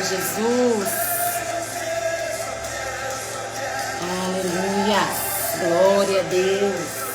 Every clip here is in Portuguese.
Jesus. Aleluia. Glória a Deus.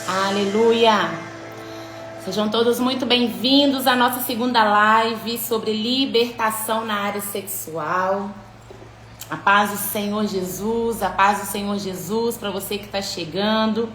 Aleluia! Sejam todos muito bem-vindos à nossa segunda live sobre libertação na área sexual. A paz do Senhor Jesus, a paz do Senhor Jesus para você que está chegando.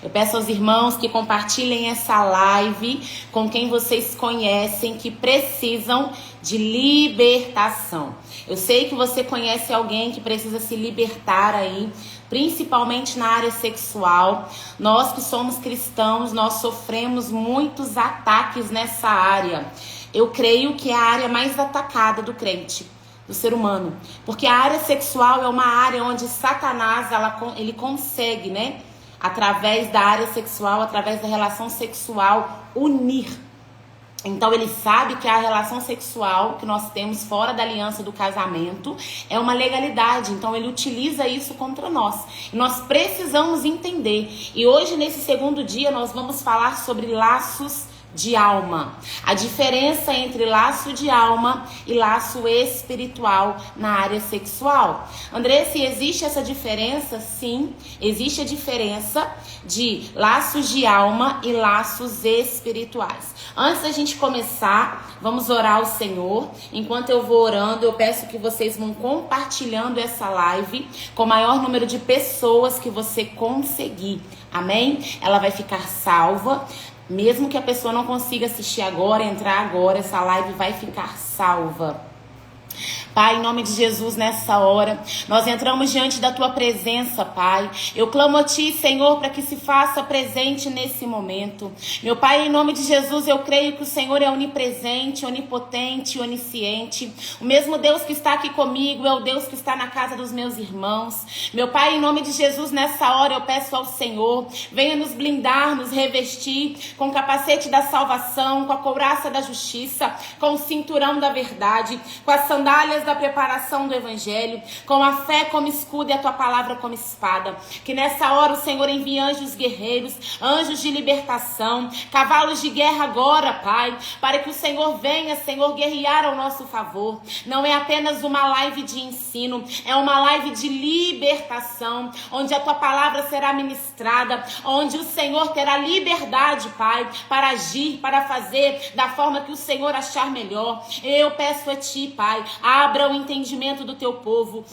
Eu peço aos irmãos que compartilhem essa live com quem vocês conhecem que precisam de libertação. Eu sei que você conhece alguém que precisa se libertar aí, principalmente na área sexual. Nós que somos cristãos, nós sofremos muitos ataques nessa área. Eu creio que é a área mais atacada do crente, do ser humano. Porque a área sexual é uma área onde Satanás, ele consegue, né? Através da área sexual, através da relação sexual, unir. Então ele sabe que a relação sexual que nós temos fora da aliança do casamento é uma legalidade. Então ele utiliza isso contra nós. E nós precisamos entender. E hoje, nesse segundo dia, nós vamos falar sobre laços de alma. A diferença entre laço de alma e laço espiritual na área sexual. Andressa, existe essa diferença? Sim, existe a diferença de laços de alma e laços espirituais. Antes da gente começar, vamos orar ao Senhor. Enquanto eu vou orando, eu peço que vocês vão compartilhando essa live com o maior número de pessoas que você conseguir. Amém? Ela vai ficar salva. Mesmo que a pessoa não consiga assistir agora, entrar agora, essa live vai ficar salva. Pai, em nome de Jesus, nessa hora, nós entramos diante da Tua presença, Pai. Eu clamo a Ti, Senhor, para que se faça presente nesse momento. Meu Pai, em nome de Jesus, eu creio que o Senhor é onipresente, onipotente, onisciente. O mesmo Deus que está aqui comigo é o Deus que está na casa dos meus irmãos. Meu Pai, em nome de Jesus, nessa hora eu peço ao Senhor, venha nos blindar, nos revestir com o capacete da salvação, com a couraça da justiça, com o cinturão da verdade, com as sandálias da preparação do evangelho, com a fé como escudo e a tua palavra como espada. Que nessa hora o Senhor envie anjos guerreiros, anjos de libertação, cavalos de guerra agora, Pai, para que o Senhor venha, Senhor, guerrear ao nosso favor. Não é apenas uma live de ensino, é uma live de libertação, onde a tua palavra será ministrada, onde o Senhor terá liberdade, Pai, para agir, para fazer da forma que o Senhor achar melhor. Eu peço a Ti, Pai, abra o entendimento do teu povo.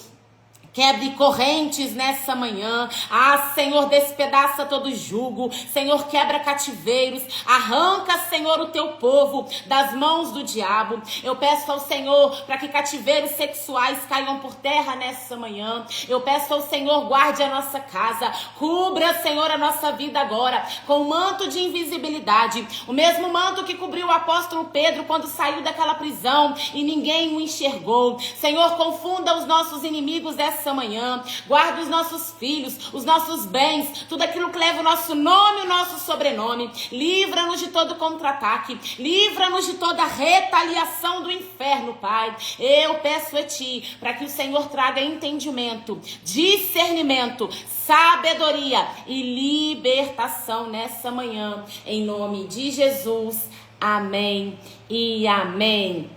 Quebre correntes nessa manhã. Ah, Senhor, despedaça todo jugo. Senhor, quebra cativeiros. Arranca, Senhor, o teu povo das mãos do diabo. Eu peço ao Senhor para que cativeiros sexuais caiam por terra nessa manhã. Eu peço ao Senhor, guarde a nossa casa. Cubra, Senhor, a nossa vida agora com o manto de invisibilidade. O mesmo manto que cobriu o apóstolo Pedro quando saiu daquela prisão e ninguém o enxergou. Senhor, confunda os nossos inimigos dessa manhã, guarda os nossos filhos, os nossos bens, tudo aquilo que leva o nosso nome, o nosso sobrenome. Livra-nos de todo contra-ataque, livra-nos de toda retaliação do inferno, Pai. Eu peço a Ti para que o Senhor traga entendimento, discernimento, sabedoria e libertação nessa manhã, em nome de Jesus. Amém e amém.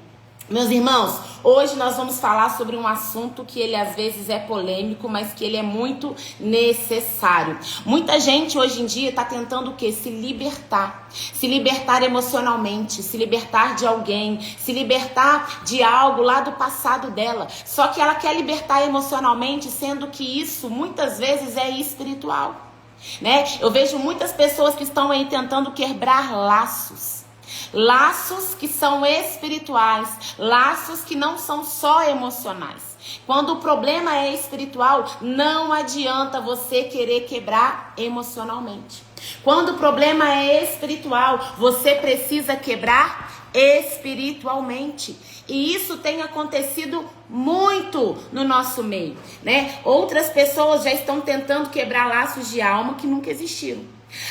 Meus irmãos, hoje nós vamos falar sobre um assunto que ele às vezes é polêmico, mas que ele é muito necessário. Muita gente hoje em dia está tentando o quê? Se libertar emocionalmente, se libertar de alguém, se libertar de algo lá do passado dela. Só que ela quer libertar emocionalmente, sendo que isso muitas vezes é espiritual, né? Eu vejo muitas pessoas que estão aí tentando quebrar laços. Laços que são espirituais, laços que não são só emocionais. Quando o problema é espiritual, não adianta você querer quebrar emocionalmente. Quando o problema é espiritual, você precisa quebrar espiritualmente. E isso tem acontecido muito no nosso meio, né? Outras pessoas já estão tentando quebrar laços de alma que nunca existiram.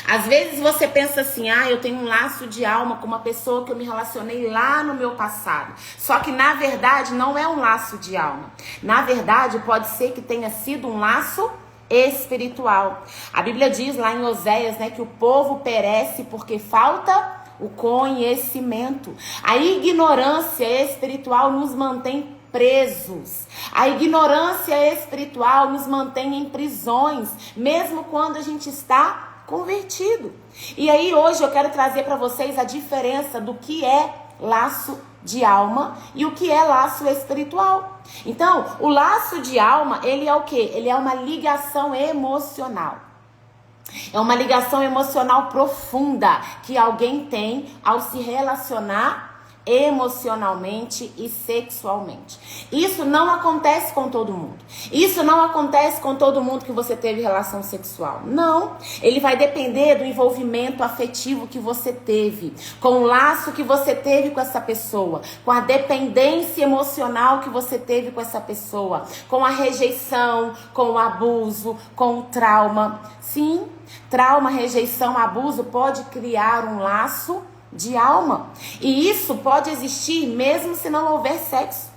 Às vezes você pensa assim, eu tenho um laço de alma com uma pessoa que eu me relacionei lá no meu passado. Só que na verdade não é um laço de alma. Na verdade pode ser que tenha sido um laço espiritual. A Bíblia diz lá em Oséias, né, que o povo perece porque falta o conhecimento. A ignorância espiritual nos mantém presos. A ignorância espiritual nos mantém em prisões, mesmo quando a gente está convertido. E aí hoje eu quero trazer para vocês a diferença do que é laço de alma e o que é laço espiritual. Então, o laço de alma, ele é o quê? Ele é uma ligação emocional. É uma ligação emocional profunda que alguém tem ao se relacionar emocionalmente e sexualmente. Isso não acontece com todo mundo. Isso não acontece com todo mundo que você teve relação sexual. Não. Ele vai depender do envolvimento afetivo que você teve, com o laço que você teve com essa pessoa, com a dependência emocional que você teve com essa pessoa, com a rejeição, com o abuso, com o trauma. Sim, trauma, rejeição, abuso pode criar um laço de alma. E isso pode existir mesmo se não houver sexo.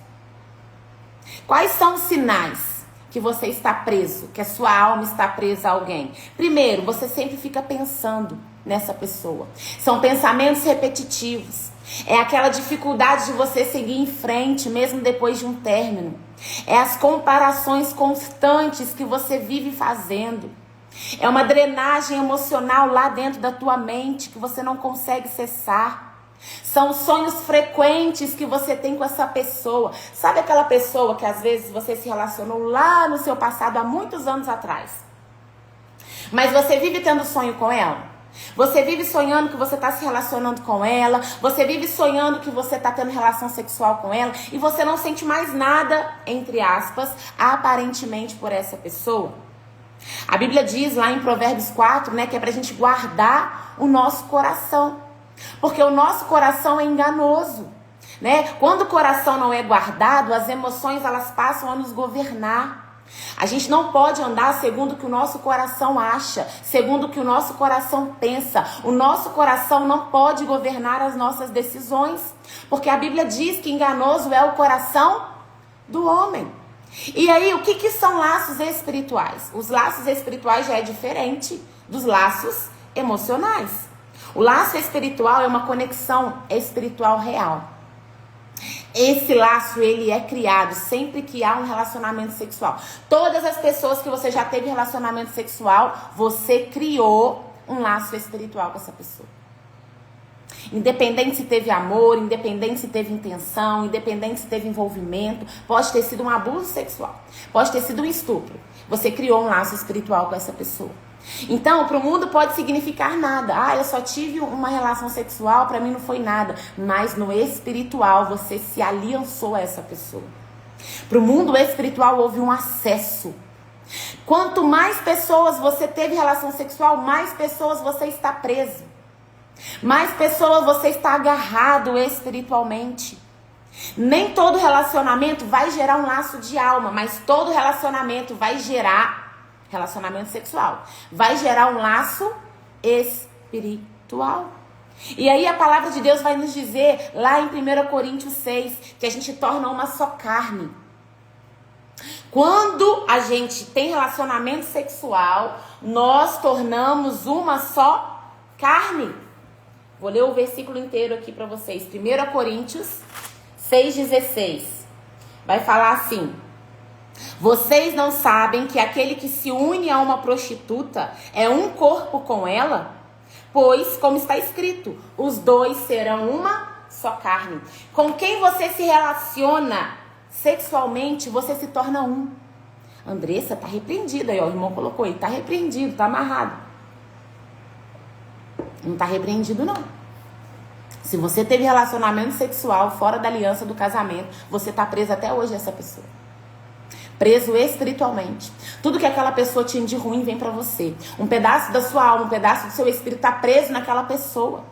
Quais são os sinais que você está preso, que a sua alma está presa a alguém? Primeiro, você sempre fica pensando nessa pessoa. São pensamentos repetitivos. É aquela dificuldade de você seguir em frente, mesmo depois de um término. É as comparações constantes que você vive fazendo. É uma drenagem emocional lá dentro da tua mente que você não consegue cessar. São sonhos frequentes que você tem com essa pessoa. Sabe aquela pessoa que às vezes você se relacionou lá no seu passado, há muitos anos atrás, mas você vive tendo sonho com ela? Você vive sonhando que você está se relacionando com ela, você vive sonhando que você está tendo relação sexual com ela e você não sente mais nada, entre aspas, aparentemente por essa pessoa. A Bíblia diz lá em Provérbios 4, né, que é pra gente guardar o nosso coração. Porque o nosso coração é enganoso, né? Quando o coração não é guardado, as emoções elas passam a nos governar. A gente não pode andar segundo o que o nosso coração acha, segundo o que o nosso coração pensa. O nosso coração não pode governar as nossas decisões, porque a Bíblia diz que enganoso é o coração do homem. E aí, o que são laços espirituais? Os laços espirituais já é diferente dos laços emocionais. O laço espiritual é uma conexão espiritual real. Esse laço, ele é criado sempre que há um relacionamento sexual. Todas as pessoas que você já teve relacionamento sexual, você criou um laço espiritual com essa pessoa. Independente se teve amor, independente se teve intenção, independente se teve envolvimento, pode ter sido um abuso sexual, pode ter sido um estupro. Você criou um laço espiritual com essa pessoa. Então, para o mundo pode significar nada. Eu só tive uma relação sexual, para mim não foi nada. Mas no espiritual, você se aliançou a essa pessoa. Para o mundo espiritual, houve um acesso. Quanto mais pessoas você teve relação sexual, mais pessoas você está preso. Mais pessoas você está agarrado espiritualmente. Nem todo relacionamento vai gerar um laço de alma, mas todo relacionamento vai gerar relacionamento sexual. Vai gerar um laço espiritual. E aí a palavra de Deus vai nos dizer lá em 1 Coríntios 6 que a gente torna uma só carne. Quando a gente tem relacionamento sexual, nós tornamos uma só carne. Vou ler o versículo inteiro aqui para vocês. 1 Coríntios 6,16. Vai falar assim: vocês não sabem que aquele que se une a uma prostituta é um corpo com ela? Pois, como está escrito, os dois serão uma só carne. Com quem você se relaciona sexualmente, você se torna um. Andressa, tá repreendida aí, ó. O irmão colocou aí, tá repreendido, tá amarrado. Não tá repreendido, não. Se você teve relacionamento sexual fora da aliança do casamento, você tá preso até hoje a essa pessoa. preso espiritualmente. Tudo que aquela pessoa tinha de ruim vem pra você. Um pedaço da sua alma, um pedaço do seu espírito tá preso naquela pessoa.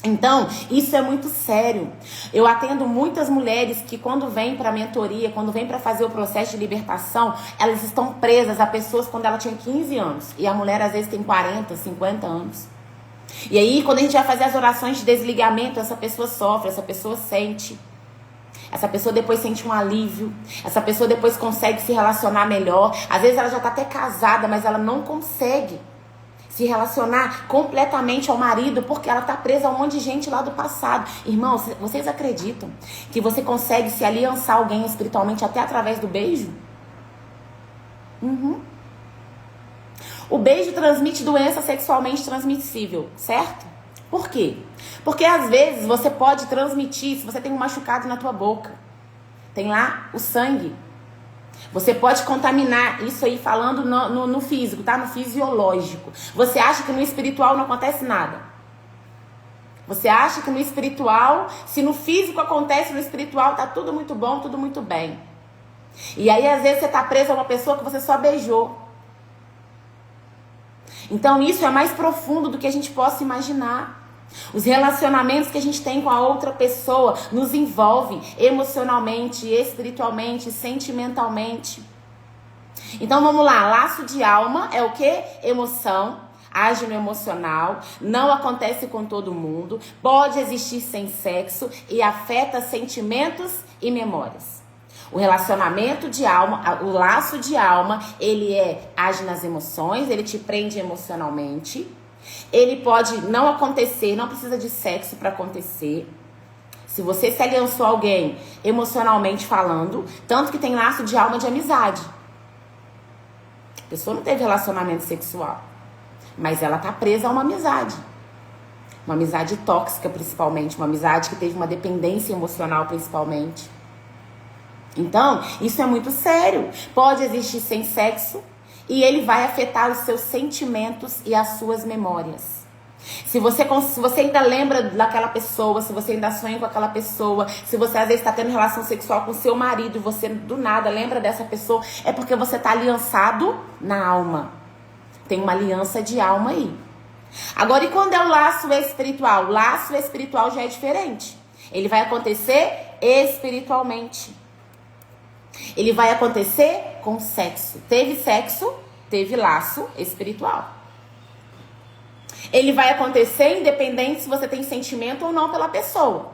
Então, isso é muito sério. Eu atendo muitas mulheres que quando vêm para mentoria, quando vêm para fazer o processo de libertação, elas estão presas a pessoas quando ela tinha 15 anos. E a mulher às vezes tem 40, 50 anos. E aí, quando a gente vai fazer as orações de desligamento, essa pessoa sofre, essa pessoa sente. Essa pessoa depois sente um alívio. Essa pessoa depois consegue se relacionar melhor. Às vezes ela já está até casada, mas ela não consegue se relacionar completamente ao marido, porque ela está presa a um monte de gente lá do passado. Irmãos, vocês acreditam que você consegue se aliançar a alguém espiritualmente até através do beijo? O beijo transmite doença sexualmente transmissível, certo? Por quê? Porque às vezes você pode transmitir, se você tem um machucado na tua boca, tem lá o sangue. Você pode contaminar isso aí falando no físico, tá? No fisiológico. Você acha que no espiritual não acontece nada? Você acha que no espiritual, se no físico acontece, no espiritual tá tudo muito bom, tudo muito bem. E aí às vezes você tá preso a uma pessoa que você só beijou. Então isso é mais profundo do que a gente possa imaginar. Os relacionamentos que a gente tem com a outra pessoa nos envolvem emocionalmente, espiritualmente, sentimentalmente. Então vamos lá, laço de alma é o quê? Emoção, age no emocional, não acontece com todo mundo, pode existir sem sexo e afeta sentimentos e memórias. O relacionamento de alma, o laço de alma, ele age nas emoções, ele te prende emocionalmente. Ele pode não acontecer, não precisa de sexo para acontecer. Se você se aliançou a alguém emocionalmente falando, tanto que tem laço de alma de amizade. A pessoa não teve relacionamento sexual, mas ela tá presa a uma amizade. Uma amizade tóxica principalmente, uma amizade que teve uma dependência emocional principalmente. Então, isso é muito sério. Pode existir sem sexo. E ele vai afetar os seus sentimentos e as suas memórias. Se você ainda lembra daquela pessoa, se você ainda sonha com aquela pessoa, se você às vezes está tendo relação sexual com seu marido e você do nada lembra dessa pessoa, é porque você está aliançado na alma. Tem uma aliança de alma aí. Agora, e quando é o laço espiritual? O laço espiritual já é diferente. Ele vai acontecer espiritualmente. Ele vai acontecer com sexo. Teve sexo, teve laço espiritual. Ele vai acontecer independente se você tem sentimento ou não pela pessoa.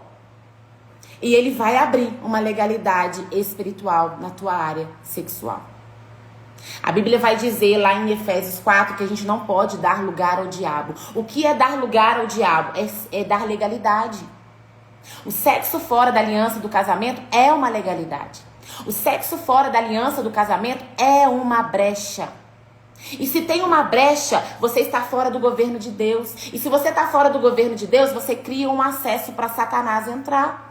E ele vai abrir uma legalidade espiritual na tua área sexual. A Bíblia vai dizer lá em Efésios 4 que a gente não pode dar lugar ao diabo. O que é dar lugar ao diabo? É dar legalidade. O sexo fora da aliança do casamento é uma legalidade. O sexo fora da aliança do casamento é uma brecha. E se tem uma brecha, você está fora do governo de Deus. E se você está fora do governo de Deus, você cria um acesso para Satanás entrar.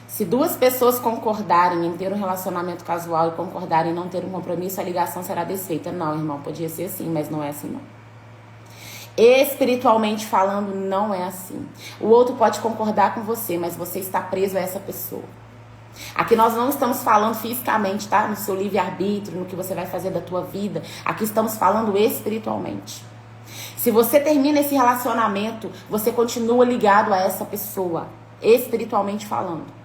Se duas pessoas concordarem em ter um relacionamento casual e concordarem em não ter um compromisso, a ligação será desfeita. Não, irmão, podia ser assim, mas não é assim não. Espiritualmente falando, não é assim. O outro pode concordar com você, mas você está preso a essa pessoa. Aqui nós não estamos falando fisicamente, tá? No seu livre-arbítrio, no que você vai fazer da tua vida. Aqui estamos falando espiritualmente. Se você termina esse relacionamento, você continua ligado a essa pessoa, espiritualmente falando.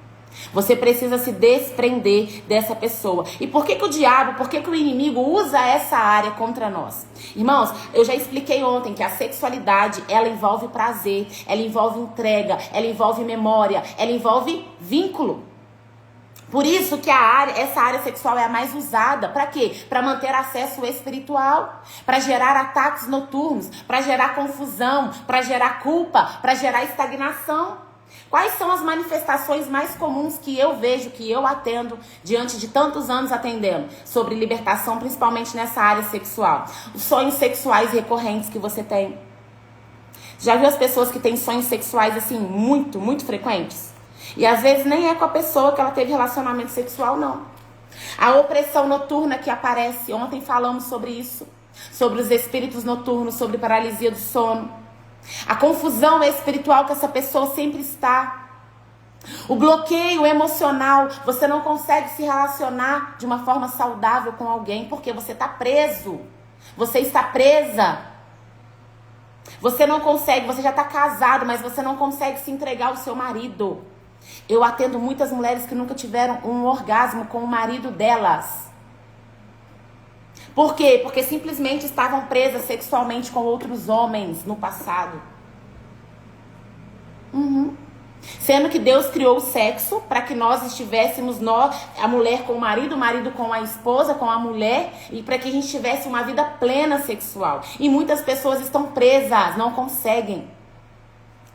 Você precisa se desprender dessa pessoa. E por que o diabo, por que o inimigo usa essa área contra nós? Irmãos, eu já expliquei ontem que a sexualidade, ela envolve prazer, ela envolve entrega, ela envolve memória, ela envolve vínculo. Por isso que essa área sexual é a mais usada. Para quê? Para manter acesso espiritual, para gerar ataques noturnos, para gerar confusão, para gerar culpa, para gerar estagnação. Quais são as manifestações mais comuns que eu vejo, que eu atendo diante de tantos anos atendendo sobre libertação, principalmente nessa área sexual? Os sonhos sexuais recorrentes que você tem. Já viu as pessoas que têm sonhos sexuais assim muito, muito frequentes? E às vezes nem é com a pessoa que ela teve relacionamento sexual, não. A opressão noturna que aparece, ontem falamos sobre isso, sobre os espíritos noturnos, sobre paralisia do sono. A confusão espiritual que essa pessoa sempre está. O bloqueio emocional, você não consegue se relacionar de uma forma saudável com alguém porque você está preso. Você está presa. Você não consegue, você já está casado, mas você não consegue se entregar ao seu marido. Eu atendo muitas mulheres que nunca tiveram um orgasmo com o marido delas. Por quê? Porque simplesmente estavam presas sexualmente com outros homens no passado. Sendo que Deus criou o sexo para que nós estivéssemos, a mulher com o marido com a esposa, com a mulher, e para que a gente tivesse uma vida plena sexual. E muitas pessoas estão presas, não conseguem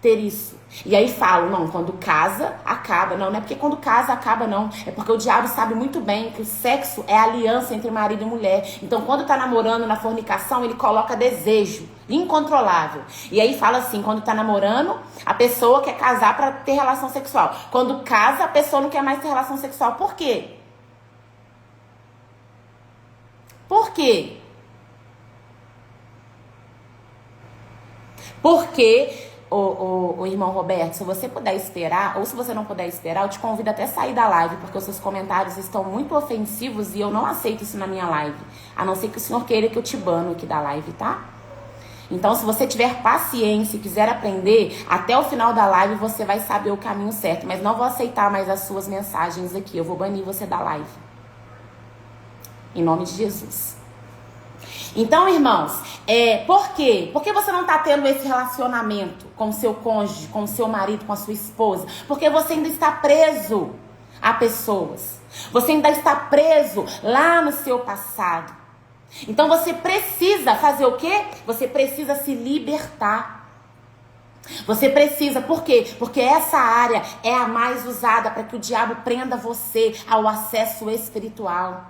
ter isso. E aí falam, não, quando casa, acaba. Não, não é porque quando casa, acaba, não. É porque o diabo sabe muito bem que o sexo é a aliança entre marido e mulher. Então, quando tá namorando na fornicação, ele coloca desejo incontrolável. E aí fala assim, quando tá namorando, a pessoa quer casar pra ter relação sexual. Quando casa, a pessoa não quer mais ter relação sexual. Por quê? Por quê? Porque... Ô, irmão Roberto, se você puder esperar, ou se você não puder esperar, eu te convido até a sair da live, porque os seus comentários estão muito ofensivos e eu não aceito isso na minha live. A não ser que o senhor queira que eu te bano aqui da live, tá? Então, se você tiver paciência e quiser aprender, até o final da live você vai saber o caminho certo. Mas não vou aceitar mais as suas mensagens aqui. Eu vou banir você da live. Em nome de Jesus. Então, irmãos, por quê? Por que você não está tendo esse relacionamento com o seu cônjuge, com o seu marido, com a sua esposa? Porque você ainda está preso a pessoas. Você ainda está preso lá no seu passado. Então, você precisa fazer o quê? Você precisa se libertar. Você precisa, por quê? Porque essa área é a mais usada para que o diabo prenda você ao acesso espiritual.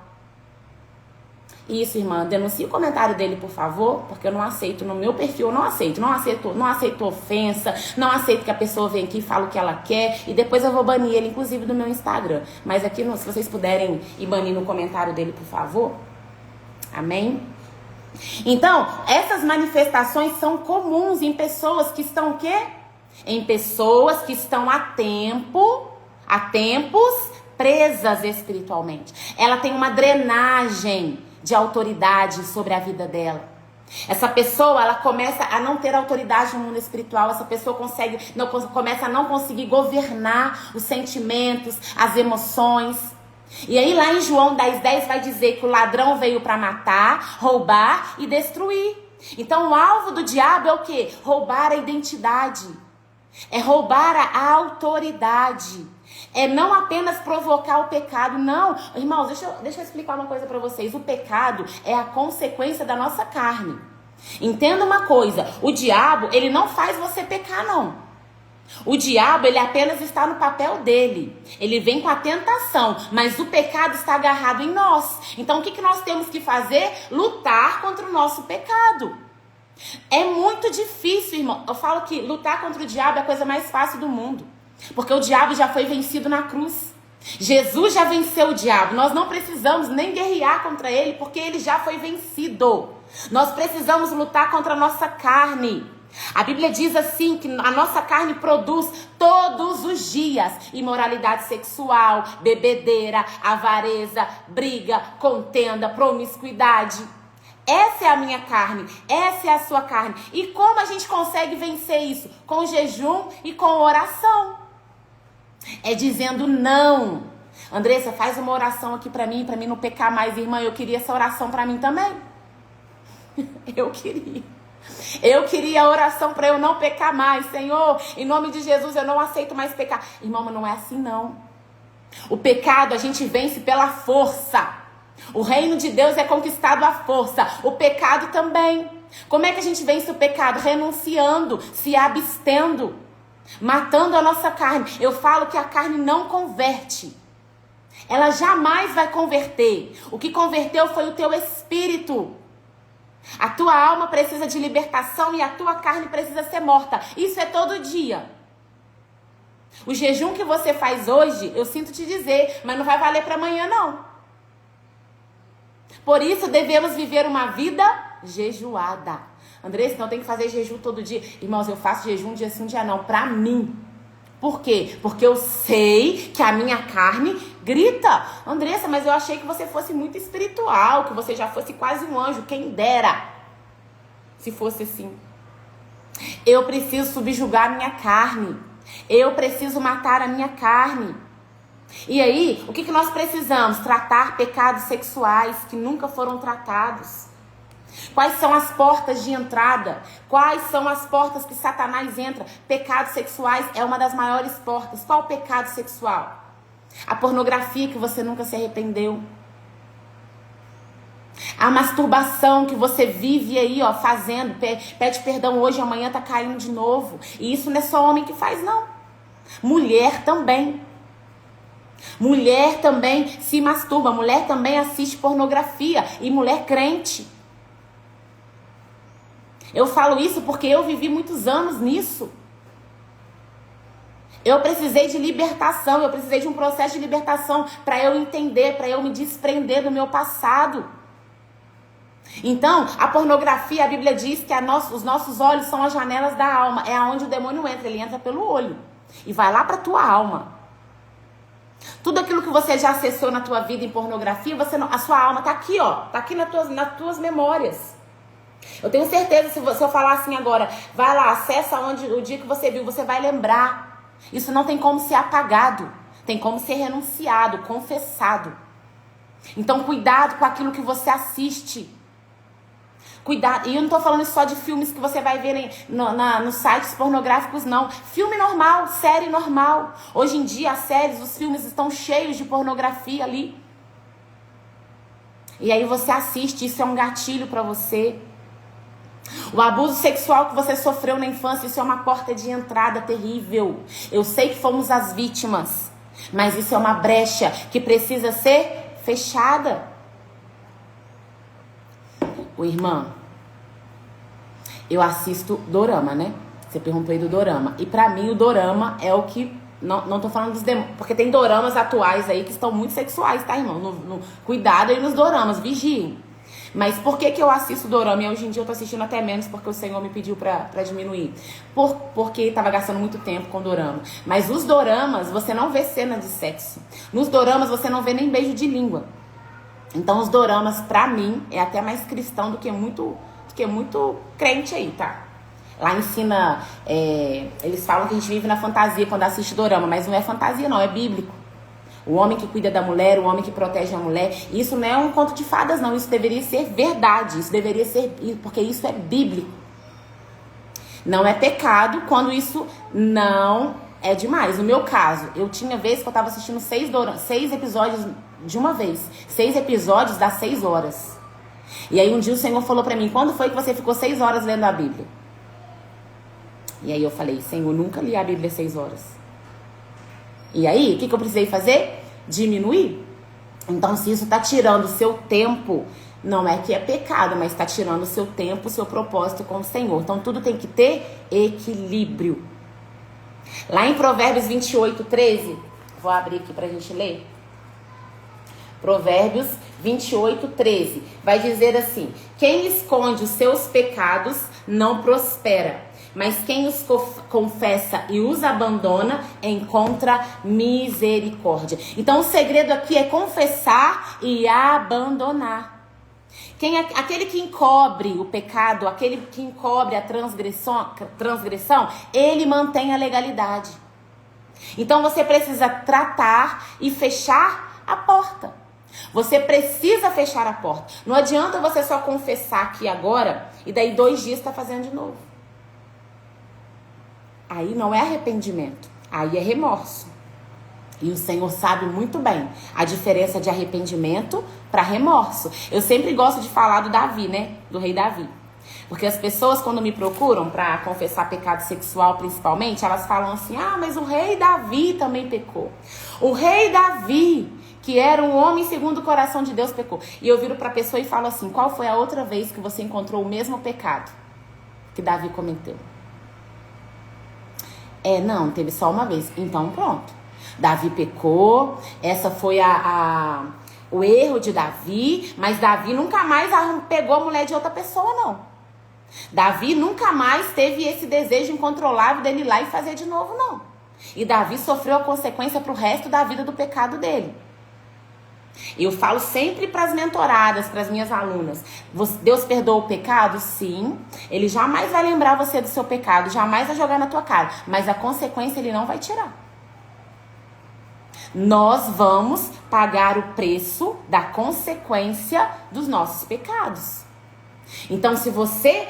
Isso, irmã, denuncie o comentário dele, por favor, porque eu não aceito, no meu perfil eu não aceito ofensa, não aceito que a pessoa venha aqui e fale o que ela quer, e depois eu vou banir ele, inclusive, do meu Instagram. Mas aqui, se vocês puderem ir banir no comentário dele, por favor. Amém? Então, essas manifestações são comuns em pessoas que estão o quê? Em pessoas que estão há tempos presas espiritualmente. Ela tem uma drenagem de autoridade sobre a vida dela. Essa pessoa, ela começa a não ter autoridade no mundo espiritual. Essa pessoa começa a não conseguir governar os sentimentos, as emoções. E aí lá em João 10:10 vai dizer que o ladrão veio para matar, roubar e destruir. Então o alvo do diabo é o quê? Roubar a identidade. É roubar a autoridade. É não apenas provocar o pecado, não. Irmãos, deixa eu explicar uma coisa para vocês. O pecado é a consequência da nossa carne. Entenda uma coisa, o diabo, ele não faz você pecar, não. O diabo, ele apenas está no papel dele. Ele vem com a tentação, mas o pecado está agarrado em nós. Então, o que nós temos que fazer? Lutar contra o nosso pecado. É muito difícil, irmão. Eu falo que lutar contra o diabo é a coisa mais fácil do mundo. Porque o diabo já foi vencido na cruz. Jesus já venceu o diabo. Nós não precisamos nem guerrear contra ele, porque ele já foi vencido. Nós precisamos lutar contra a nossa carne. A Bíblia diz assim, que a nossa carne produz todos os dias imoralidade sexual, bebedeira, avareza, briga, contenda, promiscuidade. Essa é a minha carne, essa é a sua carne. E como a gente consegue vencer isso? Com jejum e com oração. É dizendo não. Andressa, faz uma oração aqui pra mim não pecar mais. Irmã, eu queria essa oração pra mim também. Eu queria a oração pra eu não pecar mais. Senhor, em nome de Jesus, eu não aceito mais pecar. Irmão, mas não é assim não. O pecado a gente vence pela força. O reino de Deus é conquistado à força. O pecado também. Como é que a gente vence o pecado? Renunciando, se abstendo, matando a nossa carne. Eu falo que a carne não converte. Ela jamais vai converter. O que converteu foi o teu espírito. A tua alma precisa de libertação e a tua carne precisa ser morta. Isso é todo dia. O jejum que você faz hoje, eu sinto te dizer, mas não vai valer para amanhã não. Por isso devemos viver uma vida jejuada. Andressa, então tem que fazer jejum todo dia. Irmãos, eu faço jejum um dia sim, um dia não. Pra mim. Por quê? Porque eu sei que a minha carne grita. Andressa, mas eu achei que você fosse muito espiritual, que você já fosse quase um anjo. Quem dera se fosse assim. Eu preciso subjugar a minha carne. Eu preciso matar a minha carne. E aí, o que nós precisamos? Tratar pecados sexuais que nunca foram tratados. Quais são as portas de entrada? Quais são as portas que Satanás entra? Pecados sexuais é uma das maiores portas. Qual o pecado sexual? A pornografia que você nunca se arrependeu. A masturbação que você vive aí, ó, fazendo. Pede perdão hoje, amanhã tá caindo de novo. E isso não é só homem que faz, não. Mulher também. Mulher também se masturba. Mulher também assiste pornografia. E mulher crente. Eu falo isso porque eu vivi muitos anos nisso. Eu precisei de libertação, eu precisei de um processo de libertação para eu entender, para eu me desprender do meu passado. Então, a pornografia, a Bíblia diz que os nossos olhos são as janelas da alma. É aonde o demônio entra, ele entra pelo olho e vai lá para tua alma. Tudo aquilo que você já acessou na tua vida em pornografia, a sua alma está aqui, ó, está aqui nas tuas memórias. Eu tenho certeza, se eu falar assim agora, vai lá, acessa onde o dia que você viu, você vai lembrar. Isso não tem como ser apagado, tem como ser renunciado, confessado. Então, cuidado com aquilo que você assiste. Cuidado, e eu não tô falando só de filmes que você vai ver nos sites pornográficos, não. Filme normal, série normal. Hoje em dia, as séries, os filmes estão cheios de pornografia ali. E aí você assiste, isso é um gatilho pra você. O abuso sexual que você sofreu na infância, isso é uma porta de entrada terrível. Eu sei que fomos as vítimas, mas isso é uma brecha que precisa ser fechada. Ô, irmã, eu assisto dorama, né? Você perguntou aí do dorama. E pra mim o dorama é o que... Não tô falando dos demônios, porque tem doramas atuais aí que estão muito sexuais, tá, irmão? Cuidado aí nos doramas, vigiem. Mas por que eu assisto dorama? E hoje em dia eu tô assistindo até menos porque o Senhor me pediu pra diminuir. Porque tava gastando muito tempo com dorama. Mas os doramas, você não vê cena de sexo. Nos doramas você não vê nem beijo de língua. Então os doramas, pra mim, é até mais cristão do que muito crente aí, tá? Lá ensina, eles falam que a gente vive na fantasia quando assiste dorama, mas não é fantasia não, é bíblico. O homem que cuida da mulher, o homem que protege a mulher, isso não é um conto de fadas não, isso deveria ser verdade, isso deveria ser, porque isso é bíblico. Não é pecado quando isso não é demais. No meu caso, eu tinha vezes que eu tava assistindo 6 episódios de uma vez, 6 episódios das 6 horas. E aí um dia o Senhor falou pra mim, quando foi que você ficou 6 horas lendo a Bíblia? E aí eu falei, Senhor, nunca li a Bíblia 6 horas. E aí, o que eu precisei fazer? Diminuir. Então, se isso tá tirando o seu tempo, não é que é pecado, mas tá tirando o seu tempo, o seu propósito com o Senhor. Então, tudo tem que ter equilíbrio. Lá em Provérbios 28, 13, vou abrir aqui pra gente ler. Provérbios 28, 13, vai dizer assim, quem esconde os seus pecados não prospera, mas quem os confessa e os abandona encontra misericórdia. Então o segredo aqui é confessar e abandonar. Aquele que encobre o pecado, aquele que encobre a transgressão, ele mantém a legalidade. Então você precisa tratar e fechar a porta. Você precisa fechar a porta. Não adianta você só confessar aqui agora e daí 2 dias está fazendo de novo. Aí não é arrependimento, aí é remorso. E o Senhor sabe muito bem a diferença de arrependimento para remorso. Eu sempre gosto de falar do Davi, né? Do rei Davi. Porque as pessoas quando me procuram para confessar pecado sexual principalmente, elas falam assim, mas o rei Davi também pecou. O rei Davi, que era um homem segundo o coração de Deus, pecou. E eu viro para a pessoa e falo assim, qual foi a outra vez que você encontrou o mesmo pecado que Davi cometeu? Não, teve só uma vez. Então pronto. Davi pecou, essa foi o erro de Davi, mas Davi nunca mais pegou a mulher de outra pessoa, não. Davi nunca mais teve esse desejo incontrolável dele ir lá e fazer de novo, não. E Davi sofreu a consequência para o resto da vida do pecado dele. Eu falo sempre para as mentoradas, para as minhas alunas: Deus perdoa o pecado? Sim. Ele jamais vai lembrar você do seu pecado, jamais vai jogar na tua cara, mas a consequência ele não vai tirar. Nós vamos pagar o preço da consequência dos nossos pecados. Então, se você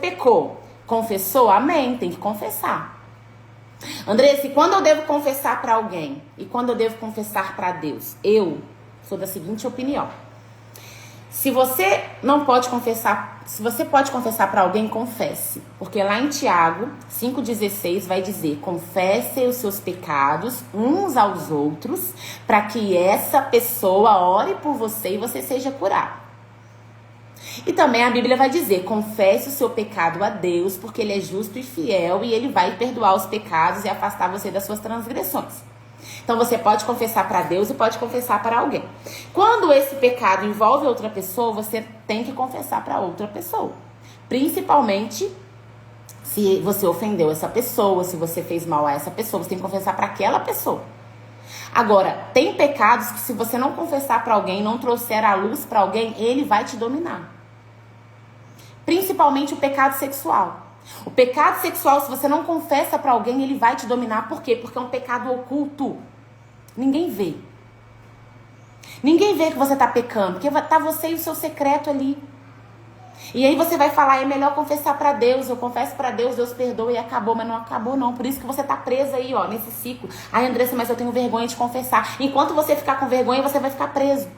pecou, confessou, amém, tem que confessar. Andressa, e quando eu devo confessar para alguém? E quando eu devo confessar para Deus? Eu sou da seguinte opinião: se você não pode confessar, se você pode confessar para alguém, confesse. Porque lá em Tiago 5,16 vai dizer: confessem os seus pecados uns aos outros, para que essa pessoa ore por você e você seja curado. E também a Bíblia vai dizer: confesse o seu pecado a Deus, porque Ele é justo e fiel e Ele vai perdoar os pecados e afastar você das suas transgressões. Então você pode confessar para Deus e pode confessar para alguém. Quando esse pecado envolve outra pessoa, você tem que confessar para outra pessoa. Principalmente se você ofendeu essa pessoa, se você fez mal a essa pessoa, você tem que confessar para aquela pessoa. Agora, tem pecados que se você não confessar para alguém, não trouxer a luz para alguém, ele vai te dominar. Principalmente o pecado sexual. O pecado sexual, se você não confessa para alguém, ele vai te dominar. Por quê? Porque é um pecado oculto. Ninguém vê. Ninguém vê que você está pecando, porque tá você e o seu secreto ali. E aí você vai falar: é melhor confessar para Deus. Eu confesso para Deus, Deus perdoa e acabou. Mas não acabou não. Por isso que você tá presa aí, ó, nesse ciclo. Ai, Andressa, mas eu tenho vergonha de confessar. Enquanto você ficar com vergonha, você vai ficar preso.